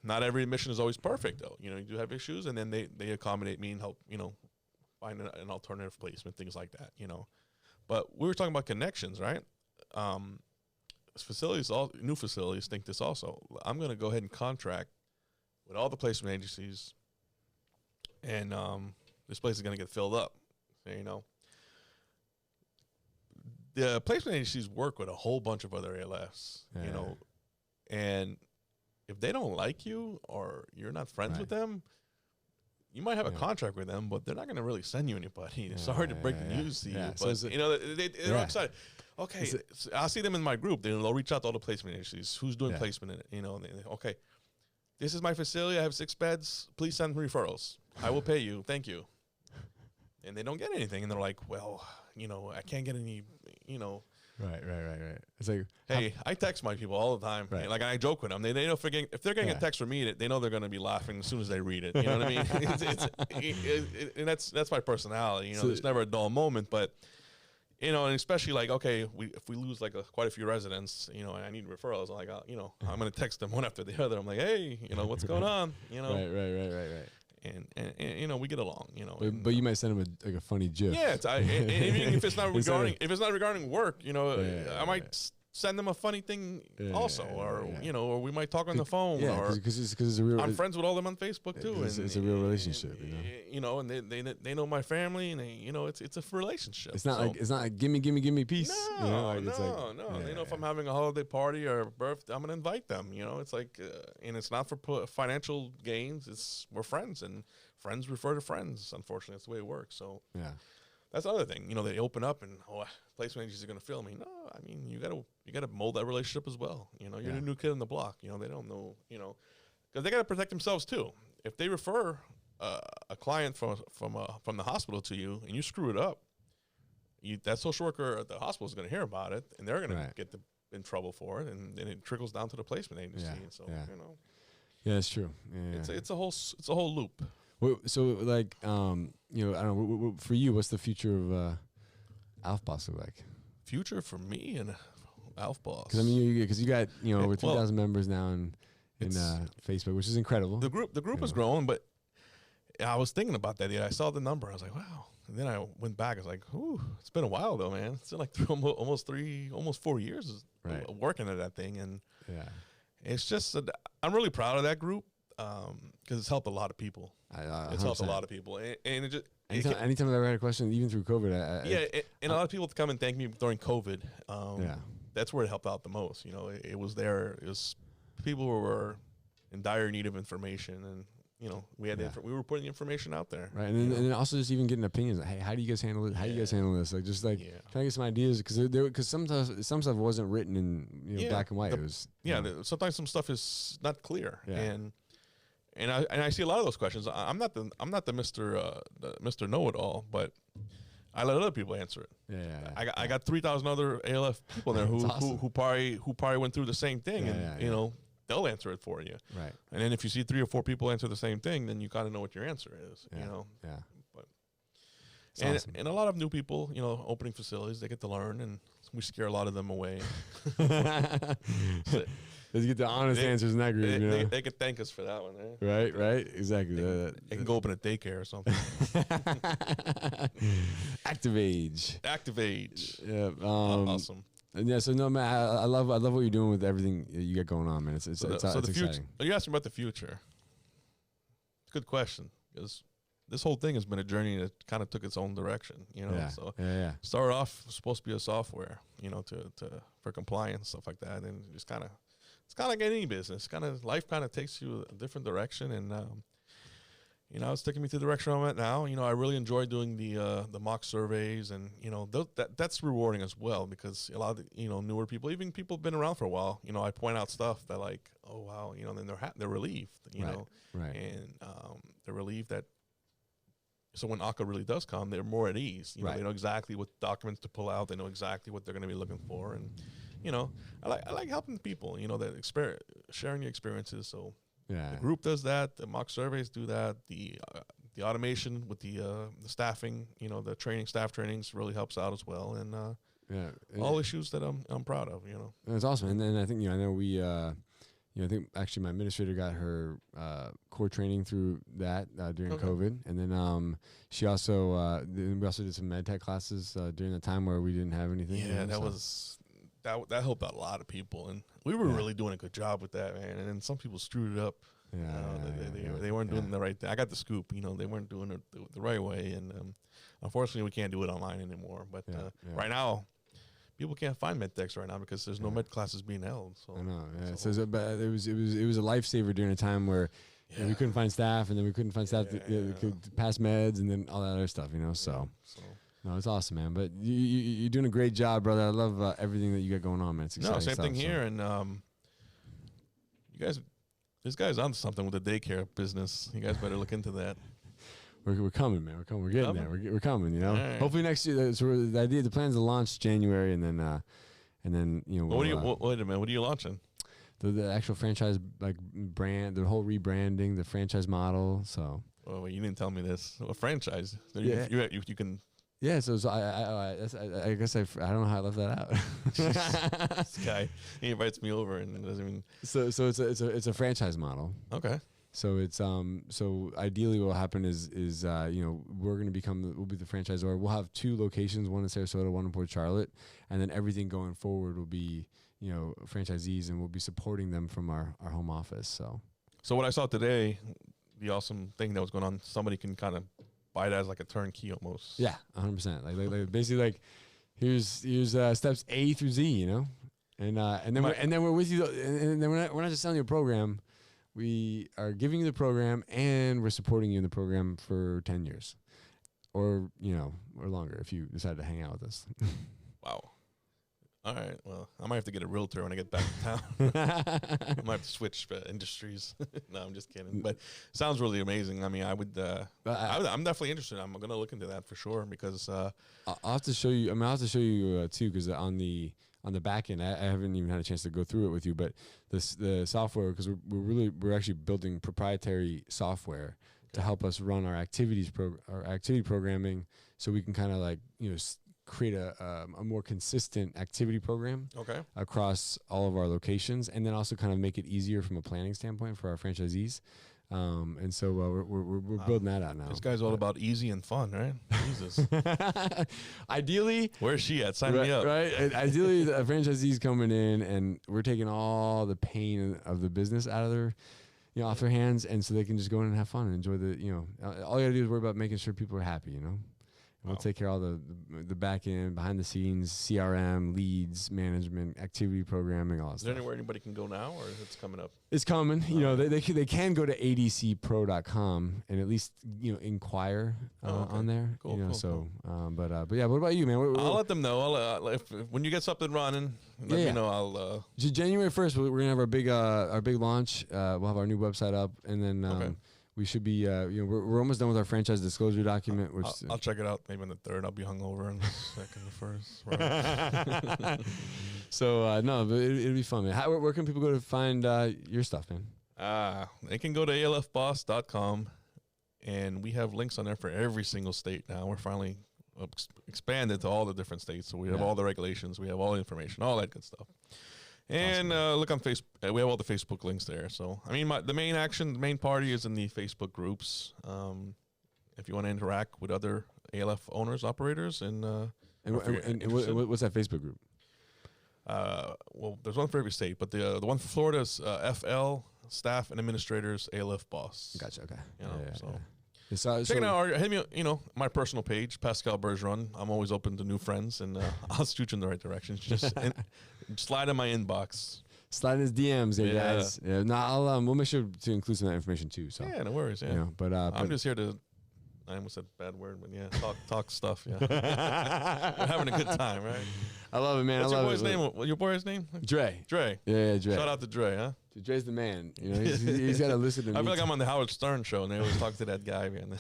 [SPEAKER 2] Not every admission is always perfect, though. You do have issues, and then they accommodate me and help, find an alternative placement, things like that, But we were talking about connections, right? New facilities think this also. I'm going to go ahead and contract with all the placement agencies, and this place is going to get filled up, The placement agencies work with a whole bunch of other ALFs, and if they don't like you or you're not friends with them, you might have a contract with them, but they're not going to really send you anybody. Sorry to break the news to you, but they're excited. Okay, so I'll see them in my group. They'll reach out to all the placement agencies. Who's doing placement in it? Okay, this is my facility. I have 6 beds. Please send referrals. I will pay you. Thank you. And they don't get anything, and they're like, well, I can't get any,
[SPEAKER 1] Right. It's like,
[SPEAKER 2] hey, I text my people all the time.
[SPEAKER 1] Right.
[SPEAKER 2] Like, I joke with them. They know if they're getting a text from me, they know they're going to be laughing as soon as they read it. You know what I mean? And that's my personality. So there's never a dull moment, but and especially like, okay, if we lose like quite a few residents, and I need referrals, I'm like, I'm going to text them one after the other. I'm like, hey, what's going on?
[SPEAKER 1] Right.
[SPEAKER 2] And we get along,
[SPEAKER 1] But you might send them a funny GIF.
[SPEAKER 2] Yeah, if it's not regarding work, I might send them a funny thing also, or or we might talk on the phone.
[SPEAKER 1] Yeah,
[SPEAKER 2] or
[SPEAKER 1] because it's a real.
[SPEAKER 2] I'm friends with all them on Facebook too, and
[SPEAKER 1] it's a real relationship.
[SPEAKER 2] And they know my family, and it's a relationship.
[SPEAKER 1] It's not like gimme peace.
[SPEAKER 2] No, no. They know if I'm having a holiday party or a birthday, I'm gonna invite them. It's like, and it's not for financial gains. We're friends, and friends refer to friends. Unfortunately, that's the way it works. So
[SPEAKER 1] yeah.
[SPEAKER 2] That's the other thing, they open up and placement agencies are going to fail me. No, I mean you got to mold that relationship as well. You're the new kid on the block. They don't know. Because they got to protect themselves too. If they refer a client from the hospital to you and you screw it up, that social worker at the hospital is going to hear about it and they're going to get in trouble for it, and then it trickles down to the placement agency. And so
[SPEAKER 1] yeah, it's true. Yeah.
[SPEAKER 2] It's a whole loop.
[SPEAKER 1] So like I don't know. For you, what's the future of ALF Boss look like?
[SPEAKER 2] Future for me and ALF Boss.
[SPEAKER 1] Because you got over 3,000 members now in Facebook, which is incredible.
[SPEAKER 2] The group is growing, but I was thinking about that. Yeah, I saw the number. I was like, wow. And then I went back. I was like, ooh, it's been a while though, man. It's been like almost 4 years working at that thing, and it's just I'm really proud of that group because it's helped a lot of people. It's helped a lot of people, and it just
[SPEAKER 1] anytime I've ever had a question, even through COVID,
[SPEAKER 2] and a lot of people come and thank me during COVID. That's where it helped out the most. It was there. It was people who were in dire need of information, and we had we were putting the information out there,
[SPEAKER 1] right? And then also just even getting opinions. Like, hey, how do you guys handle it? How do you guys handle this? Like just like trying to get some ideas because some stuff wasn't written in black and white. It was
[SPEAKER 2] sometimes some stuff is not clear, and I see a lot of those questions. I'm not the Mr. Know-it-all, but I let other people answer it. I got 3,000 other ALF people in there who probably went through the same thing, and they'll answer it for you.
[SPEAKER 1] Right.
[SPEAKER 2] And then if you see 3 or 4 people answer the same thing, then you kind of know what your answer is. But
[SPEAKER 1] awesome.
[SPEAKER 2] And a lot of new people, opening facilities, they get to learn, and we scare a lot of them away.
[SPEAKER 1] Let's get the honest answers in that group.
[SPEAKER 2] They could thank us for that one.
[SPEAKER 1] Right, exactly.
[SPEAKER 2] They can go open a daycare or something.
[SPEAKER 1] Active age.
[SPEAKER 2] Yeah, awesome.
[SPEAKER 1] And so no, man, I love what you're doing with everything you got going on, man. It's exciting.
[SPEAKER 2] You asked me about the future. Good question, because this whole thing has been a journey that kind of took its own direction. Started off supposed to be a software, for compliance, stuff like that, and just kind of. It's kind of like any business. Life kind of takes you a different direction, and it's taking me to the direction I'm at now. I really enjoy doing the mock surveys, and that's rewarding as well, because a lot of newer people, even people who've been around for a while, I point out stuff that like, oh wow, then they're relieved,
[SPEAKER 1] right.
[SPEAKER 2] And they're relieved that. So when AHCA really does come, they're more at ease. They know exactly what documents to pull out. They know exactly what they're going to be looking for, and I like helping people. That sharing the experiences. So the group does that. The mock surveys do that. The automation with the staffing. The staff trainings really helps out as well. And all issues that I'm proud of.
[SPEAKER 1] That's awesome. And then I think I know we. I think actually my administrator got her core training through that during COVID, and then she also we also did some med tech classes during the time where we didn't have anything.
[SPEAKER 2] Yeah, that helped out a lot of people, and we were really doing a good job with that, man. And then some people screwed it up. They weren't doing the right thing. I got the scoop. They weren't doing it the right way, and unfortunately, we can't do it online anymore. But right now. People can't find med techs right now because there's no med classes being held. So
[SPEAKER 1] I know. Yeah. So but it was a lifesaver during a time where we couldn't find staff, and then we couldn't find staff that could pass meds, and then all that other stuff. So no, it's awesome, man. But you're doing a great job, brother. I love everything that you got going on, man. It's exciting.
[SPEAKER 2] Same thing here, and this guy's onto something with the daycare business. You guys better look into that.
[SPEAKER 1] We're coming, man. We're getting there. We're coming. Right. Hopefully next year. So the plan's to launch January, and then
[SPEAKER 2] wait a minute. What are you launching?
[SPEAKER 1] The actual franchise brand, the whole rebranding, the franchise model. So.
[SPEAKER 2] Oh, wait, you didn't tell me this. A franchise. So
[SPEAKER 1] yeah.
[SPEAKER 2] You can.
[SPEAKER 1] Yeah. So I guess I don't know how I left that out.
[SPEAKER 2] This guy, he invites me over and doesn't even.
[SPEAKER 1] So it's a franchise model.
[SPEAKER 2] Okay.
[SPEAKER 1] So it's so ideally what will happen is we're going to we'll be the franchisor. We'll have 2 locations, one in Sarasota, one in Port Charlotte, and then everything going forward will be franchisees, and we'll be supporting them from our home office.
[SPEAKER 2] So what I saw today, the awesome thing that was going on, somebody can kind of buy that as like a turnkey almost.
[SPEAKER 1] Yeah, 100%. Like basically like here's steps A through Z, and then we're with you, and then we're not just selling you a program. We are giving you the program, and we're supporting you in the program for 10 years, or longer if you decide to hang out with us.
[SPEAKER 2] Wow. All right. Well, I might have to get a realtor when I get back to town. I might have to switch industries. No, I'm just kidding. But sounds really amazing. I mean, I'm definitely interested. I'm going to look into that for sure because
[SPEAKER 1] I'll have to show you. I'll have to show you too, because on the back end, I haven't even had a chance to go through it with you. But the software, because we're actually building proprietary software to help us run our activity programming, so we can kind of like create a more consistent activity program across all of our locations, and then also kind of make it easier from a planning standpoint for our franchisees. And so we're building that out now.
[SPEAKER 2] This guy's all about easy and fun, right? Jesus.
[SPEAKER 1] Ideally,
[SPEAKER 2] where's she at? Sign me up.
[SPEAKER 1] Right. Ideally, the franchisees coming in, and we're taking all the pain of the business out of their, off their hands, and so they can just go in and have fun and enjoy all you gotta do is worry about making sure people are happy, We'll take care of all the back end, behind the scenes, CRM, leads, management, activity programming, all that stuff.
[SPEAKER 2] Is there anywhere anybody can go now, or it's coming up?
[SPEAKER 1] It's coming. They can go to adcpro.com and at least inquire on there.
[SPEAKER 2] Cool.
[SPEAKER 1] But yeah, what about you, man?
[SPEAKER 2] I'll let them know. When you get something running, let me know. I'll.
[SPEAKER 1] January 1st, we're gonna have our big launch. We'll have our new website up, and then. We should be, we're almost done with our franchise disclosure document. Which
[SPEAKER 2] I'll check it out maybe on the 3rd. I'll be hungover on the 2nd, the 1st. Right.
[SPEAKER 1] So, no, but it'll be fun, man. Where can people go to find your stuff, man?
[SPEAKER 2] They can go to alfboss.com, and we have links on there for every single state now. We're finally expanded to all the different states. So we have all the regulations. We have all the information, all that good stuff. And look on Facebook. We have all the Facebook links there. So, I mean, the main party is in the Facebook groups. If you want to interact with other ALF owners, operators, and
[SPEAKER 1] what's that Facebook group?
[SPEAKER 2] Well, there's one for every state, but the one for Florida is FL Staff and Administrators ALF Boss.
[SPEAKER 1] Gotcha. Okay.
[SPEAKER 2] So check it out. Hit me, my personal page, Pascal Bergeron. I'm always open to new friends, and I'll shoot you in the right direction. Just slide in my inbox.
[SPEAKER 1] Slide in his DMs, guys. Yeah. No, we'll make sure to include some of that information too. So
[SPEAKER 2] yeah, no worries. Yeah,
[SPEAKER 1] but
[SPEAKER 2] I'm just here to. I almost said a bad word, but yeah, talk stuff. Yeah, we're having a good time, right?
[SPEAKER 1] I love it, man.
[SPEAKER 2] What's your boy's name? What your boy's name?
[SPEAKER 1] Dre.
[SPEAKER 2] Yeah,
[SPEAKER 1] Dre.
[SPEAKER 2] Shout out to Dre, huh?
[SPEAKER 1] Dre's the man. He's got to listen to me.
[SPEAKER 2] I feel like I'm on the Howard Stern show, and they always talk to that guy, man.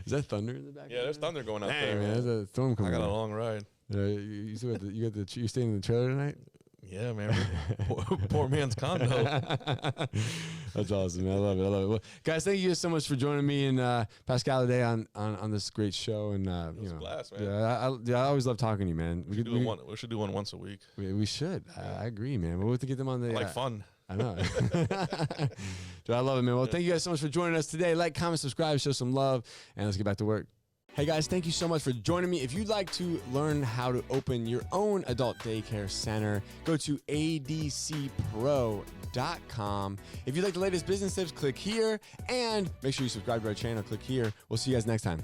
[SPEAKER 1] Is that thunder in the back?
[SPEAKER 2] Yeah, there's thunder going out
[SPEAKER 1] there.
[SPEAKER 2] Man,
[SPEAKER 1] there's a storm coming.
[SPEAKER 2] I got a long ride.
[SPEAKER 1] You staying in the trailer tonight?
[SPEAKER 2] Yeah, man. Poor man's condo.
[SPEAKER 1] That's awesome, man. I love it. Well, guys, thank you so much for joining me and Pascal today on this great show. And
[SPEAKER 2] it was a blast, man.
[SPEAKER 1] Yeah, I always love talking to you, man.
[SPEAKER 2] We should do one once a week.
[SPEAKER 1] We should. I agree, man. We'll have to get them on the.
[SPEAKER 2] I like fun.
[SPEAKER 1] I know. Dude, I love it, man. Well, thank you guys so much for joining us today. Like, comment, subscribe, show some love, and let's get back to work. Hey guys, thank you so much for joining me. If you'd like to learn how to open your own adult daycare center, go to adcpro.com. If you'd like the latest business tips, click here, and make sure you subscribe to our channel. Click here. We'll see you guys next time.